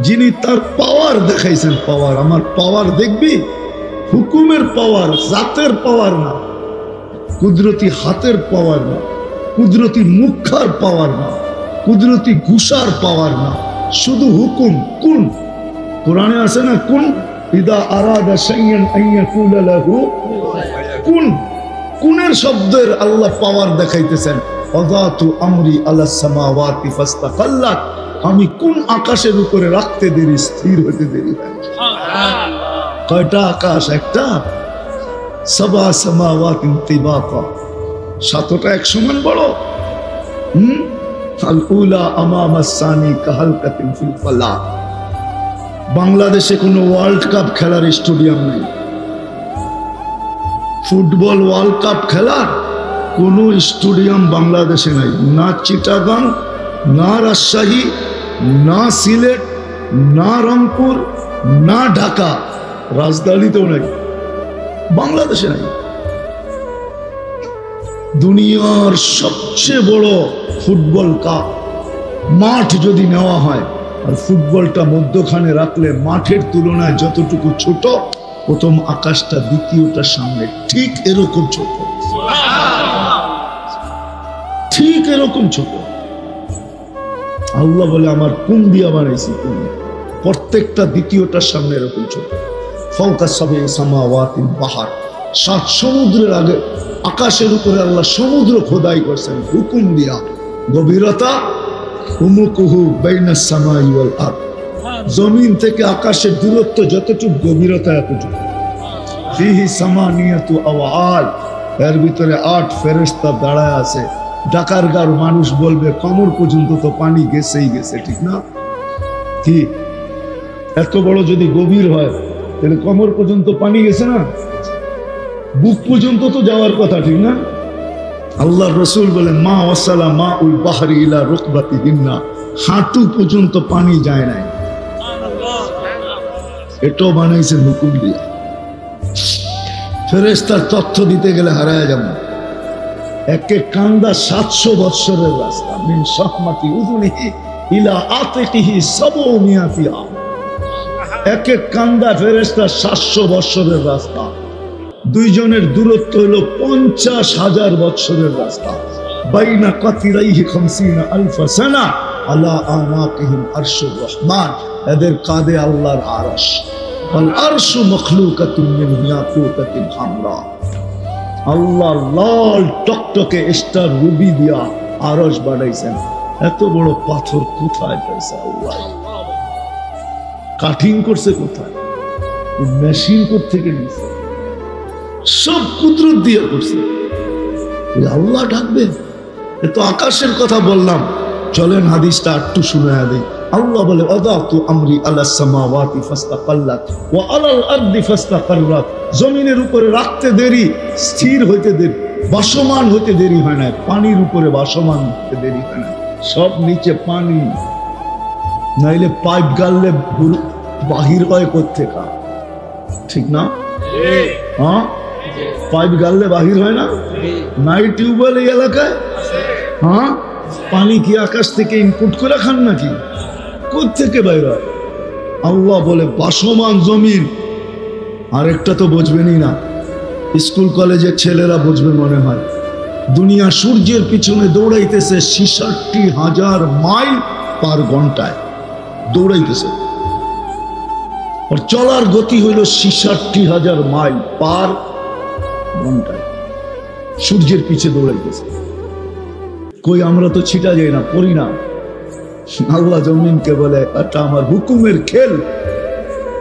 যিনি তার পাওয়ার দেখাইছেন, পাওয়ার, আমার পাওয়ার দেখবি, হুকুমের পাওয়ার, জাতের পাওয়ার না, কুদরতি হাতের পাওয়ার না, কুদরতি মুখার পাওয়ার না, কুদরতি ঘুষার পাওয়ার না, শুধু হুকুম। কোন কোরআনে আছে না, কোন ইদা আরাদা শাইআন আন ইয়াকুলা লাহু কুন। কুনের শব্দের আল্লাহ পাওয়ার দেখাইতেছেন। ওয়াদাতু আমরি আলাস সামাওয়াতি ফাস্তাকাল্লাত, আমি কোন আকাশের উপরে রাখতে দেরি, স্থির হতে দেরি হয়। কয়টা আকাশ? একটা। সাবা সামাওয়াতিন তিবাকা, 7টা এক সমান বড়। আল উলা আমামা সানি কাহালকাতিন ফিল ফালাক। বাংলাদেশে কোনো ওয়ার্ল্ড কাপ খেলার স্টেডিয়াম নেই, ফুটবল ওয়ার্ল্ড কাপ খেলার কোনো স্টেডিয়াম বাংলাদেশে নাই। না চিটাগাং, না রাজশাহী, না সিলেট, না রংপুর, না ঢাকা, রাজধানীতেও নাই, বাংলাদেশে নাই। দুনিয়ার সবচেয়ে বড় ফুটবল কাপ মাঠ যদি নেওয়া হয় আর ফুটবলটা মধ্যখানে রাখলে মাঠের তুলনায় যতটুকু ছোট, প্রথম আকাশটা দ্বিতীয়টার সামনে ঠিক এরকম ছোট, ঠিক এরকম ছোট। আল্লাহ বলে আমার কোন দিয়া বানাইছি, কোন প্রত্যেকটা দ্বিতীয়টার সামনে এরকম ছোট। ফাওকা সাবে সামাওয়াতিন বাহার, 7 সমুদ্রের আগে আকাশের উপরে আল্লাহ সমুদ্র খোদাই করছেন হুকুম দিয়া। গভীরতা উমুকুহু বাইনাস সামাই ওয়াল আরদ, জমিন থেকে আকাশের দূরত্ব যতটুকু, গভীরতা এতটুকু। ফিহি সামানিয়াতু আওয়াল, এর ভিতরে 8 ফেরেশতা দাঁড়ায় আছে। ঢাকার গার মানুষ বলবে কোমর পর্যন্ত তো পানি গেছেই গেছে, ঠিক না? কি এত বড় যদি গভীর হয় তাহলে কোমর পর্যন্ত পানি গেছে না? বুক পর্যন্ত তো যাওয়ার কথা, ঠিক না? আল্লাহ রসুল বলেন মা ওয়াসালা মা উল বাহরি ইলা রুকবাতিহিন্না, হাঁটু পর্যন্ত পানি যায় নাই। এটাও বানাইছেন হুকুম দিয়ে। ফেরেশতার তথ্য দিতে গেলে হারায় যাব। একে কান্দা 700 বৎসরের রাস্তা, মিন শাহমাতি উযুনিহি ইলা আতিকিহি 700 আম। একে কান্দা ফেরেশতা 700 বৎসরের রাস্তা। দুইজনের দূরত্ব হলো 50,000 বৎসরের রাস্তা। বাইনা কাতিরাইহি 50,000 সানা আলা আনাকিহিম আরশুর রহমান। এদের কাঁধে আল্লাহর আরশ। আল আরশু মখলুকাতুন মিন ইয়াকুতাতিন হামরা। আল্লাহ লাল টকটকে স্টার রুবি দিয়া আরশ বানাইছেন। এত বড় পাথর কোথায় পাইছে আল্লাহ? কাটিং করছে কোথায়? মেশিন থেকে নিছে, সব কুদরত দিয়ে করছে। আল্লাহ ডাকবেন? এ তো আকাশের কথা বললাম, চলেন হাদিসটা একটু শুনে দেই। আল্লাহ বলে ওয়াদাতু আমরি আলাস সামাওয়াতি ফাস্তাকাল্লাত ওয়া আলাল আরদি ফাস্তাকাররাত। জমিনের উপরে রাখতে দেরি, স্থির হইতে দেরি, ভাসমান হইতে দেরি হয় না। পানির উপরে ভাসমান হইতে দেরি হয় না, সব নিচে পানি। নাইলে পাইপ গাললে বাহির হয় কোত্থেকা, ঠিক না? হ্যাঁ, পাইপ গাললে বাহির হয় না? নাই টিউবওয়েল এই এলাকায়? হ্যাঁ, পানি কি আকাশ থেকে ইনপুট করে খান নাকি? কোত্থেকে বাইর হয়? আল্লাহ বলে ভাসমান জমিন। আরেকটা তো বুঝবেনই না, স্কুল কলেজের ছেলেরা বুঝবে মনে হয়। দুনিয়া সূর্যের পিছনে দৌড়াইতেছে 66,000 মাইল পার ঘন্টায় দৌড়াইতেছে। আর চলার গতি হইল 66,000 মাইল পার ঘন্টায়। সূর্যের পিছে দৌড়াইতেছে। কই আমরা তো ছিটা যাই না, পড়ি না। আল্লাহ জমিনকে বলে এটা আমার হুকুমের খেল।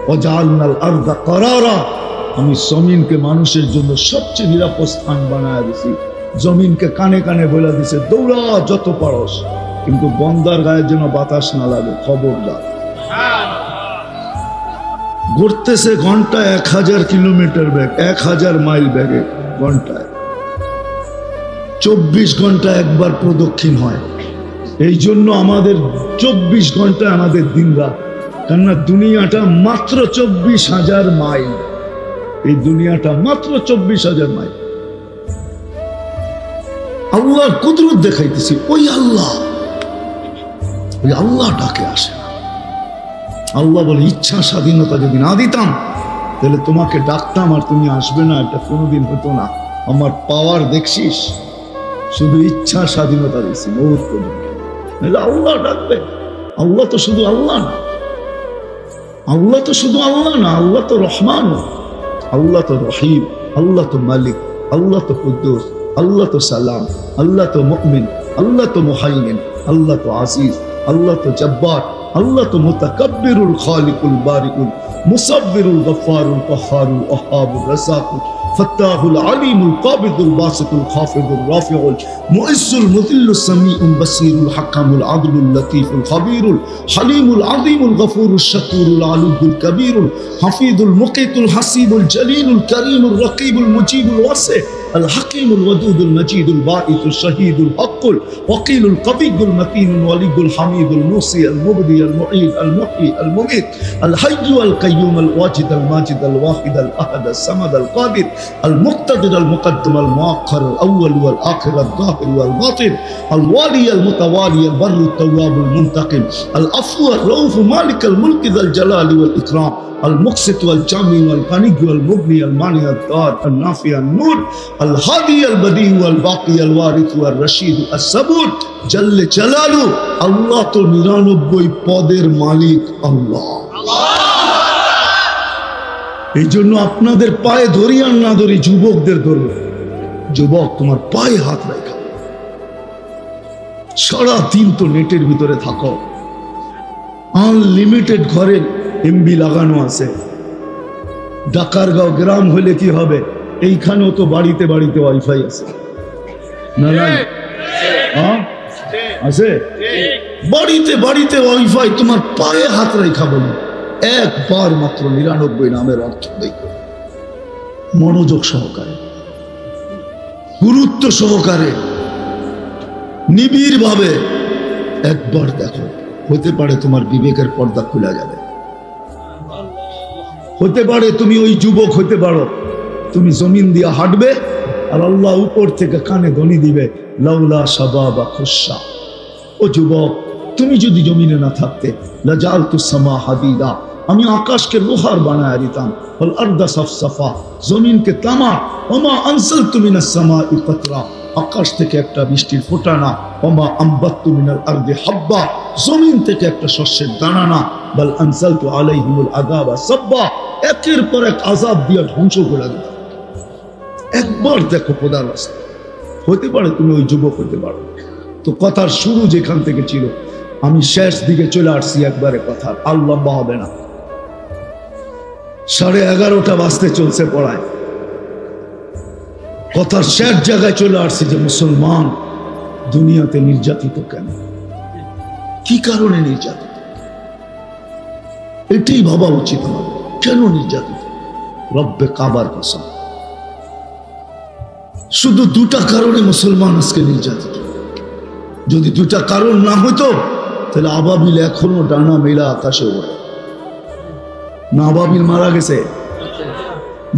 ওয়াজআলনাল আরদা করারা, আমি জমিনকে মানুষের জন্য সবচেয়ে নিরাপদ স্থান বানায় দিছি। জমিনকে কানে কানে বলে দিছে দৌড়া যত পারস, কিন্তু বন্দার গায়ের জন্য বাতাস না লাগে, খবরদার। ঘুরতেছে ঘন্টায় 1000 কিলোমিটার বেগ, 1000 মাইল বেগে ঘন্টায়। 24 ঘন্টা একবার প্রদক্ষিণ হয়। এই জন্য আমাদের 24 ঘন্টা আমাদের দিন রাত। কেননা দুনিয়াটা মাত্র 24,000 মাইল। এই দুনিয়াটা মাত্র 24,000 মাইল। আল্লাহর কুদরত দেখাইতেছি। ওই আল্লাহ ডাকে আসে না। আল্লাহ বলে ইচ্ছা স্বাধীনতা যদি না দিতাম তাহলে তোমাকে ডাকতাম আর তুমি আসবে না, এটা কোনোদিন হতো না। আমার পাওয়ার দেখছিস, শুধু ইচ্ছা স্বাধীনতা দিচ্ছি বহুত পর্যন্ত। আল্লাহ ডাকবে? আল্লাহ তো শুধু আল্লাহ না, আল্লাহ তো শুধু আল্লাহ না, আল্লাহ তো রহমান, আল্লাহ তো রহিম, আল্লাহ তো মালিক, আল্লাহ তো কুদ্দুস, আল্লাহ তো সালাম, আল্লাহ তো মুমিন, আল্লাহ তো মুহাইমিন, আল্লাহ তো আজিজ, আল্লাহ তো জব্বার, আল্লাহ তো মুতাকাব্বিরুল খালিকুল বারিকুল মুসাব্বিরুল গফফারুল কহ্হারুল ওয়াহ্হাবুর রাযাকুল ফাত্তাহুল আলিমুল কাবিদুল বাসিতুল খাফিদুর রাফিউল মুইজ্জুল মুযিল্লুস সামিউল বাসীরুল হাকামুল আদলুল লতীফুল খাবীরুল হালিমুল আযীমুল গফুরুশ শাকুরুল আলিয়ুল কবীরুল হাফিজুল মুকিতুল হাসিবুল জলিলুল করিমুর রকিবুল মুজিবুল ওয়াসি الحكيم الودود المجيد الباعث الشهيد الحق الوكيل القوي المتين الولي الحميد الموصي المبدي المعيد المحيي المميت الحي القيوم الواجد الماجد الواحد الاحد الصمد القادر المقتدر المقدم المؤخر الاول والاخر الظاهر والباطن الوالي المتوالي البر التواب المنتقم العفو الرؤوف مالك الملك ذا الجلال والاكرام المقسط والجامع والغني والمغني المانع الضار النافع النور الهادي البديع والباقي الوارث والرشيد الصبور جل جلاله আল্লাহ তো 99 পদের মালিক আল্লাহ। এই জন্য আপনাদের পায়ে ধরি আর না ধরি যুবকদের ধরবে। যুবক তোমার পায়ে হাত রাখা, সারাদিন তো নেটের ভিতরে থাকো, আনলিমিটেড ঘরে এমবি লাগানো আছে। ডাকারগাঁও গ্রাম হলে কি হবে? এইখানেও তো বাড়িতে বাড়িতে ওয়াইফাই আছে না? নাই আছে? বাড়িতে বাড়িতে ওয়াইফাই। তোমার পায়ে হাত রেখা বলো একবার মাত্র 99 নামের অর্থ দেখো। মনোযোগ সহকারে, গুরুত্ব সহকারে, নিবিড় ভাবে একবার দেখো। হতে পারে তোমার বিবেকের পর্দা খুলে যাবে, হতে পারে তুমি ওই যুবক হতে পারো, তুমি জমিন দিয়ে হাঁটবে আর আল্লাহ উপর থেকে কানে ধ্বনি দিবে, লাউলা শাবাবা খুশা, ও যুবক তুমি যদি জমিনে না থাকতে, লাজালতু সামা হাদিদা, আমি আকাশকে লোহার বানায় দিতাম, ওয়াল আরদা সাফসাফা, জমিনকে তামা, ওমা আনসালতু মিনাস সামাই কাতরা, আকাশ থেকে একটা বৃষ্টির ফোঁটা না, ওমা আম্বাততু মিনাল আরদি হাব্বা, জমিন থেকে একটা শস্যের দানা না, বাল আনসালতু আলাইহিমুল আযাবা সাব্বা, একের পর এক আযাব দিয়ে ধ্বংস করে দিতাম। একবার দেখো খোদার রাস্তা। হতে পারে তুমি ওই যুবক হতে পারো। তো কথার শুরু যেখান থেকে ছিল, আমি শেষ দিকে চলে আসছি একবারে কথা, আর লম্বা হবে না। 11:30 বাজতে চলছে পড়ায়, কথার শেষ জায়গায় চলে আসছি যে মুসলমান দুনিয়াতে নির্যাতিত কেন, কি কারণে নির্যাতিত, এটাই ভাবা উচিত আমাদের। কেন নির্যাতিত? রব্বে কাবার কসম, শুধু দুটা কারণে মুসলমান আজকে নির্যাতিত। যদি দুটা কারণ না হতো তাহলে আবাবিল এখনো ডানা মেলা আকাশে ওড়ে না। আবাবিল মারা গেছে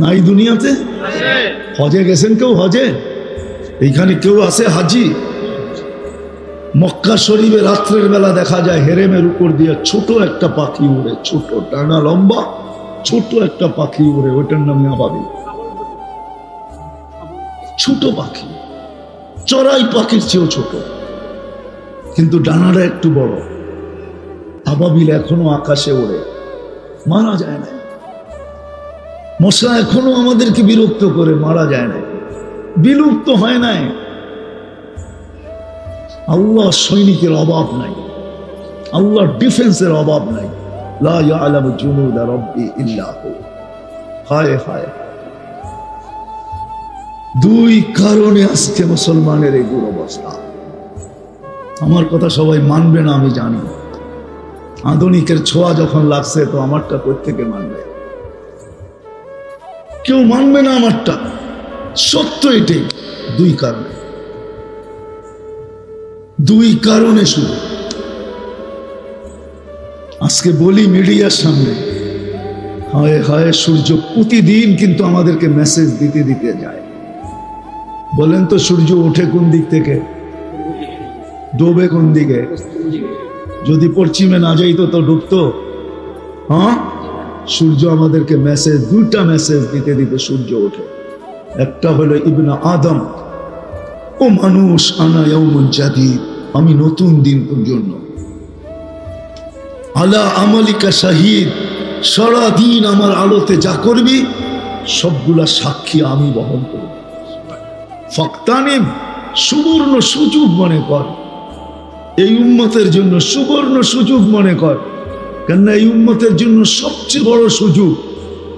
নাই দুনিয়াতে? হজে গেছেন কেউ? হজে এইখানে কেউ আছে হাজি? মক্কা শরীফে রাত্রের বেলা দেখা যায় হেরেমের উপর দিয়ে ছোট একটা পাখি উড়ে, ছোট ডানা লম্বা ছোট একটা পাখি উড়ে, ওটার নামই আবাবিল। ছোট পাখি, চড়াই পাখির চেয়েও ছোট, কিন্তু ডানাটা একটু বড়। আবাবিল এখনো আকাশে ওড়ে, মারা যায় না। মশা এখনো আমাদেরকে বিরক্ত করে, মারা যায় না, বিলুপ্ত হয় নাই। আল্লাহ সৈনিকের অভাব নাই, আল্লাহর ডিফেন্সের অভাব নাই। লা ইয়ালামু জুনুদা রাব্বি ইল্লা হু। হায় হায়, দুই কারণে আজকে মুসলমানের এই দুরবস্থা। আমার কথা সবাই মানবে না আমি জানি, আধুনিকের ছোঁয়া যখন লাগছে তো আমারটা প্রত্যেকে মানবে, কেউ মানবে না আমারটা। সত্য এটাই। দুই কারণে, দুই কারণে শুধু। আজকে বলি মিডিয়ার সামনে, হায় হায় সূর্য প্রতিদিন কিন্তু আমাদেরকে মেসেজ দিতে দিতে যায়। বলেন তো সূর্য ওঠে কোন দিক থেকে, ডোবে কোন দিকে? যদি পশ্চিমে না যাইতো তো ডুবতো। হ্যাঁ, সূর্য আমাদেরকে মেসেজ, দুইটা মেসেজ দিতে দিতে সূর্য ওঠে। একটা হলো ইবনে আদম, ও মানুষ, আনা ইয়াউমুন জাদীদ, আমি নতুন দিন জন্য, আলা আমালিকা শাহিদ, সারা দিন আমার আলোতে যা করবি সবগুলা সাক্ষী আমি বহন করব। ফাক্তানিম, সুবর্ণ সুযোগ মনে কর, এই উম্মতের জন্য সুবর্ণ সুযোগ মনে কর। কেননা এই উম্মতের জন্য সবচেয়ে বড় সুযোগ।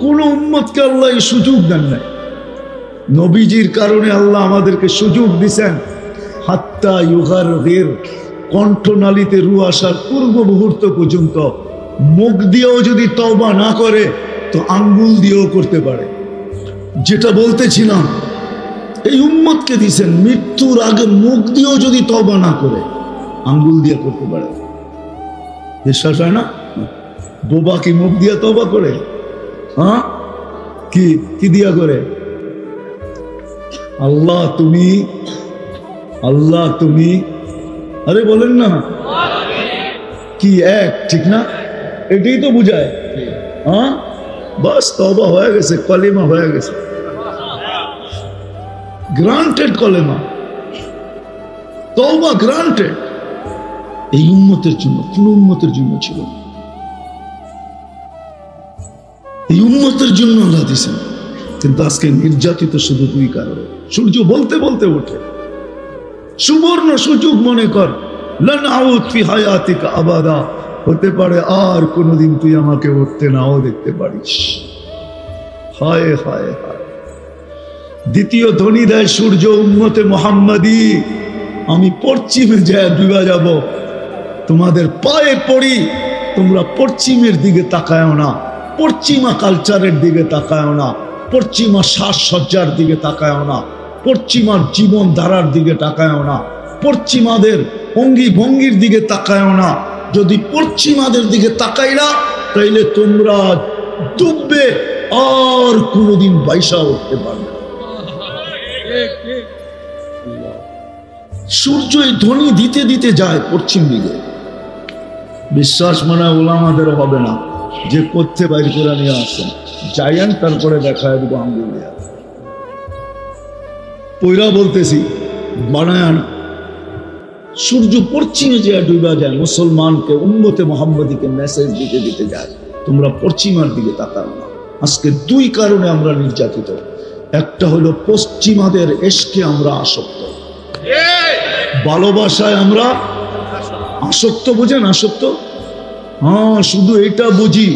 কোন উম্মতকে আল্লাহ এই সুযোগ দেন নাই। নবীজির কারণে আল্লাহ আমাদেরকে সুযোগ দিছেন। হাত্তা ইউগারগির, কণ্ঠনালীতে রু আসার পূর্ব মুহূর্ত পর্যন্ত মুখ দিয়েও যদি তওবা না করে তো আঙ্গুল দিয়েও করতে পারে। যেটা বলতেছিলাম, এই উম্মতকে দিছেন মৃত্যুর আগে মুখ দিয়েও যদি তওবা না করে আঙ্গুল দিয়ে করতে পারে। বিশ্বাস হয় না? বোবা কি মুখ দিয়ে তওবা করে? হ্যাঁ, কি কি দিয়া করে? আল্লাহ তুমি, আল্লাহ তুমি, আরে বলেন না কি এক, ঠিক না? এটাই তো বুঝায়। হ্যাঁ, বাস তওবা হয়ে গেছে, কলেমা হয়ে গেছে, গ্রান্টেড কলেমা, তওবা গ্রান্টেড। এই উম্মতের জন্য, কোন উম্মতের জন্য ছিল না। এই উম্মতের জন্য আল্লাহ দিয়েছেন। কিন্তু আজকে নির্যাতিত শুধু দুই কারণে। সূর্য বলতে বলতে ওঠে, সুবর্ণ সুযোগ মনে কর, লান আউদ ফি হায়াতিকা আবাদা, হতে পারে আর কোনোদিন তুই আমাকে উঠতে নাও দেখতে পারিস। হায় হায় হায়। দ্বিতীয় ধ্বনি দেয় সূর্য উম্মতে মুহাম্মাদি, আমি পশ্চিমে যায় ডুবা যাব, তোমাদের পায়ে পড়ি, তোমরা পশ্চিমের দিকে তাকায়ও না, পশ্চিমা কালচারের দিকে তাকায়ও না, পশ্চিমা সাজসজ্জার দিকে তাকায়ও না, পশ্চিমার জীবন ধারার দিকে তাকায়ও না, পশ্চিমাদের অঙ্গি ভঙ্গির দিকে তাকায়ও না। যদি পশ্চিমাদের দিকে তাকাইলা তাইলে তোমরা ডুববে, আর কোনোদিন বাইসা উঠতে পারবে না। সূর্য এই ধ্বনি দিতে দিতে যায় পশ্চিম দিকে। বিশ্বাস মনে হয় ওলামাদের হবে না যে করতে বাইর করে নিয়ে আসেন, যাইয়েন তারপরে দেখায় দেবো আঙ্গুল দেয়া। পয়রা বলতেছি বানায় না। সূর্য পশ্চিমে যে ডুবা যায়, মুসলমানকে উম্মতে মুহাম্মদীকে মেসেজ দিতে দিতে যায়, তোমরা পশ্চিমার দিকে তাকাও না। আজকে দুই কারণে আমরা নির্যাতিত। একটা হলো পশ্চিমাদের এশকে আমরা আসক্ত, ভালোবাসায় আমরা আসক্ত। বুঝেন আসক্ত? হ্যাঁ, শুধু এটা বুঝি,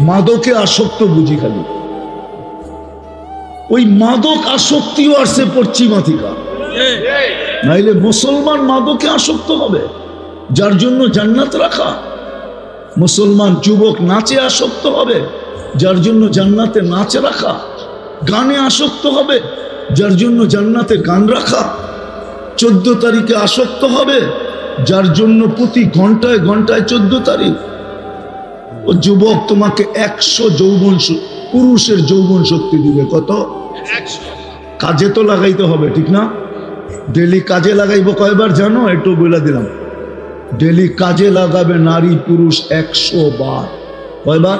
মাদকে আসক্ত বুঝি খালি। ওই মাদক আসক্তিও আসছে পশ্চিমা থেকে, নাইলে মুসলমান মাদকে আসক্ত হবে, যার জন্য জান্নাত রাখা। মুসলমান যুবক নাচে আসক্ত হবে, যার জন্য জান্নাতে নাচ রাখা। গানে আসক্ত হবে, যার জন্য জান্নাতে গান রাখা। 14 তারিখে আসক্ত হবে, যার জন্য প্রতি ঘন্টায় ঘন্টায় 14 তারিখ। ও যুবক তোমাকে 100 যৌবন পুরুষের যৌবন শক্তি দিবে। কত? 100। কাজে তো লাগাইতে হবে, ঠিক না? ডেলি কাজে লাগাইবো কয়বার জানো? একটু বলে দিলাম, ডেলি কাজে লাগাবে নারী পুরুষ 100 বার। কয়বার?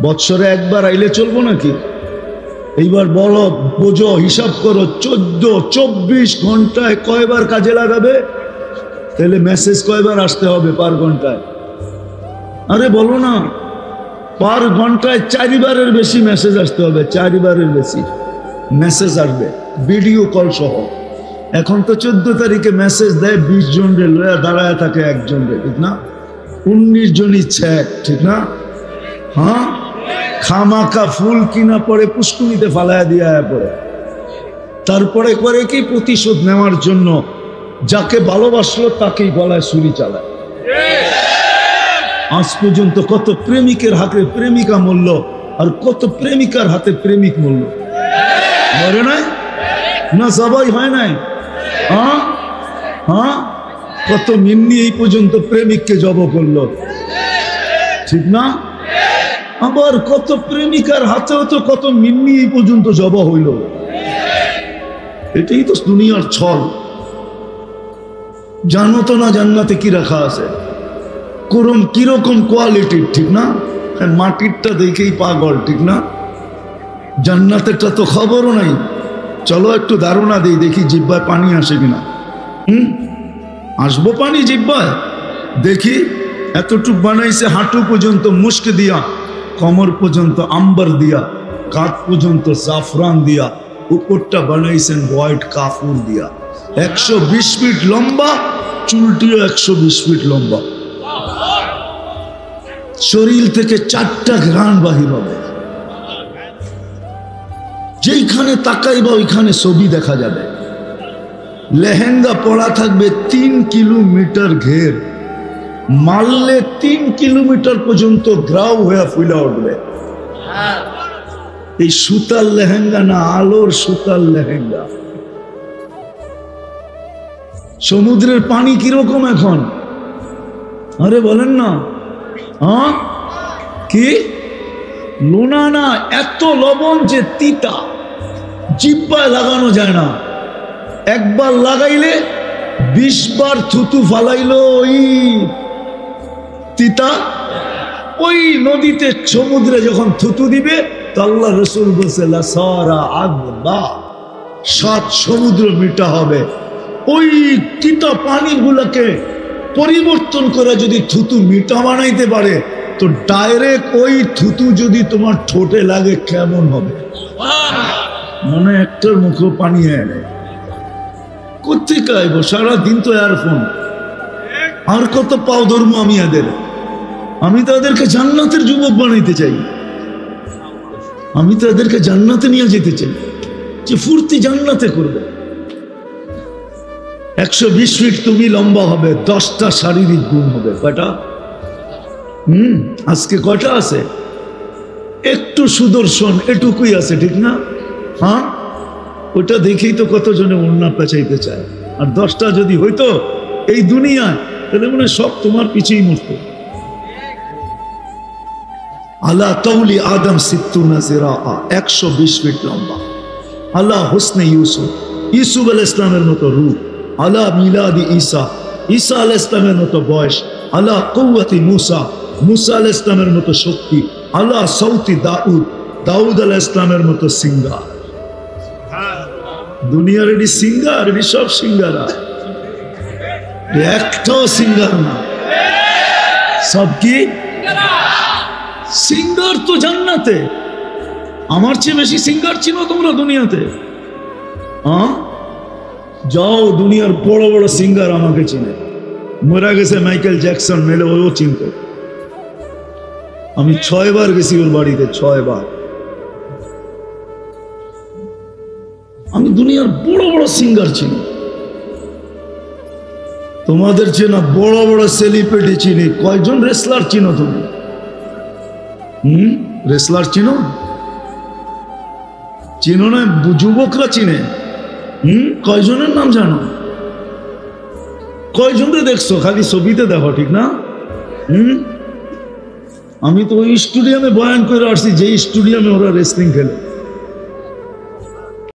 বৎসরে একবার আইলে চলবো নাকি? এইবার বলো, বোঝো, হিসাব করো, 24 ঘন্টায় কয়বার কাজে লাগাবে? তাহলে মেসেজ কয়বার আসতে হবে পার ঘন্টায়? আরে বলো না, পার ঘন্টায় 4 বারের বেশি মেসেজ আসতে হবে। 4 বারের বেশি মেসেজ আসবে, ভিডিও কল সহ। এখন তো 14 তারিখে মেসেজ দেয় 20 জন রে লয়া দাঁড়ায় থাকে একজন রে, ঠিক না? 19 জনই ছেক, ঠিক না? হ্যাঁ, খামাকা ফুল কিনা পরে পুষ্কুনিতে ফালায়া দিয়া পরে, তারপরে করে কি প্রতিশোধ নেওয়ার জন্য যাকে ভালোবাসলো তাকেই গলায় ছুরি চালায়। আজ পর্যন্ত কত প্রেমিকের হাতে প্রেমিকা মরল, আর কত প্রেমিকার হাতে প্রেমিক মরল। মরে নাই না? সবাই হয় নাই? হ্যাঁ হ্যাঁ, কত মিন্নি এই পর্যন্ত প্রেমিককে জব করলো, ঠিক না? আবার কত প্রেমিকার হাতেও তো কত মিন্নি এই পর্যন্ত জব হইল। এটাই তো দুনিয়ার ছল। জানো তো না জান্নাতে কি রাখা আছে, কিরকম কোয়ালিটির, ঠিক না? মাটিরটা দেখেই পাগল, ঠিক না? জান্নাতেরটা তো খবরও নাই। চলো একটু ধারণা দিই, দেখি জিহ্বায় পানি আসে কিনা। আসবো পানি জিহ্বায়? দেখি। এতটুক বানাইছে হাঁটু পর্যন্ত মুস্ক দিয়া, কমর পর্যন্ত আম্বার দিয়া, কাঁধ পর্যন্ত জাফরান দিয়া, উপরটা বানাইছেন হোয়াইট কাফুর দিয়া। 120 ফিট লম্বা, চুলটিও 120 ফিট লম্বা। শরীর থেকে 4টা ঘ্রাণ বাহির হবে। যেইখানে তাকাইবা ওইখানে ছবি দেখা যাবে। লেহেঙ্গা পরা থাকবে 3 কিলোমিটার ঘের, মারলে 3 কিলোমিটার পর্যন্ত গ্রাউ হয়ে ফুলা উঠবে। এই সুতার লেহেঙ্গা না, আলোর সুতার লেহেঙ্গা। সমুদ্রের পানি কিরকম এখন? আরে বলেন না। হ্যাঁ, কি লোনা না, এত লবণ যে তিতা, জিহ্বায় লাগানো যায় না। একবার লাগাইলে 20 বার থুতু ফালাইলো ওই তিতা। ওই নদীতে সমুদ্রে যখন থুতু দিবে তো আল্লাহ রসুল বলছে লাসারা আগবা, 7 সমুদ্র মিটা হবে। ওই তিতা পানিগুলোকে পরিবর্তন করে যদি থুতু মিঠা বানাইতে পারে, তো ডাইরেক্ট ওই থুতু যদি তোমার ঠোঁটে লাগে কেমন হবে? মনে একটার মুখে পানি এনে কোথেকে আইব? সারাদিন তো এয়ারফোন, আর কত পাও ধর্ম আমি এদের। আমি তো এদেরকে জান্নাতের যুবক বানাইতে চাই, আমি তো এদেরকে জান্নাতে নিয়ে যেতে চাই, যে ফুর্তি জান্নাতে করবে। 120 ফিট তুমি লম্বা হবে, 10টা শারীরিক গুণ হবে। কয়টা? আজকে কয়টা আছে? একটু সুদর্শন এটুকুই আছে, ঠিক না? হ্যাঁ, ওটা দেখেই তো কতজনে ওড়না পেঁচাইতে চায়। আর 10টা যদি হইতো এই দুনিয়ায়, তাহলে মনে হয় সব তোমার পিছেই মরতো। আলা তৌলি আদম সিত্তুনা জিরাআ, 120 ফিট লম্বা। আলা হুসনে ইউসুফ, ইউসুফ আলাইহিস ইসলামের মতো রূপ। আলা মিলাদি ঈসা, ঈসা আলাইহিস ইসলামের মতো বয়স। আলা কুওয়াতি মুসা, মুসা আলাইহিস ইসলামের মতো শক্তি। আলা সাউতি দাউদ, দাউদ আলাইহিস ইসলামের মতো সিঙ্গার। দুনিয়ার এটি সিঙ্গার, এটি সব সিঙ্গারা, একটাও সিঙ্গার না। সব কি সিঙ্গার? তো জান্নাতে। আমার চেয়ে বেশি সিঙ্গার চিনো তোমরা দুনিয়াতে? যাও, দুনিয়ার বড় বড় সিঙ্গার আমাকে চিনে। মরা গেছে মাইকেল জ্যাকসন, মেলে ও চিনত। আমি 6 বার গেছি ওর বাড়িতে, 6 বার। আমি দুনিয়ার বড় বড় সিঙ্গার চিনি। তোমাদের চেনা বড় বড় সেলিব্রিটি চিনি। কয়জন রেসলার চিনো তুমি? রেসলার চিনো? চিনো না? যুবকরা চিনে। কয়জনের নাম জানো? কয়জনরে দেখছো? খালি ছবিতে দেখো, ঠিক না? আমি তো ওই স্টেডিয়ামে বয়ান করে আসছি, যে স্টেডিয়ামে ওরা রেসলিং খেলে।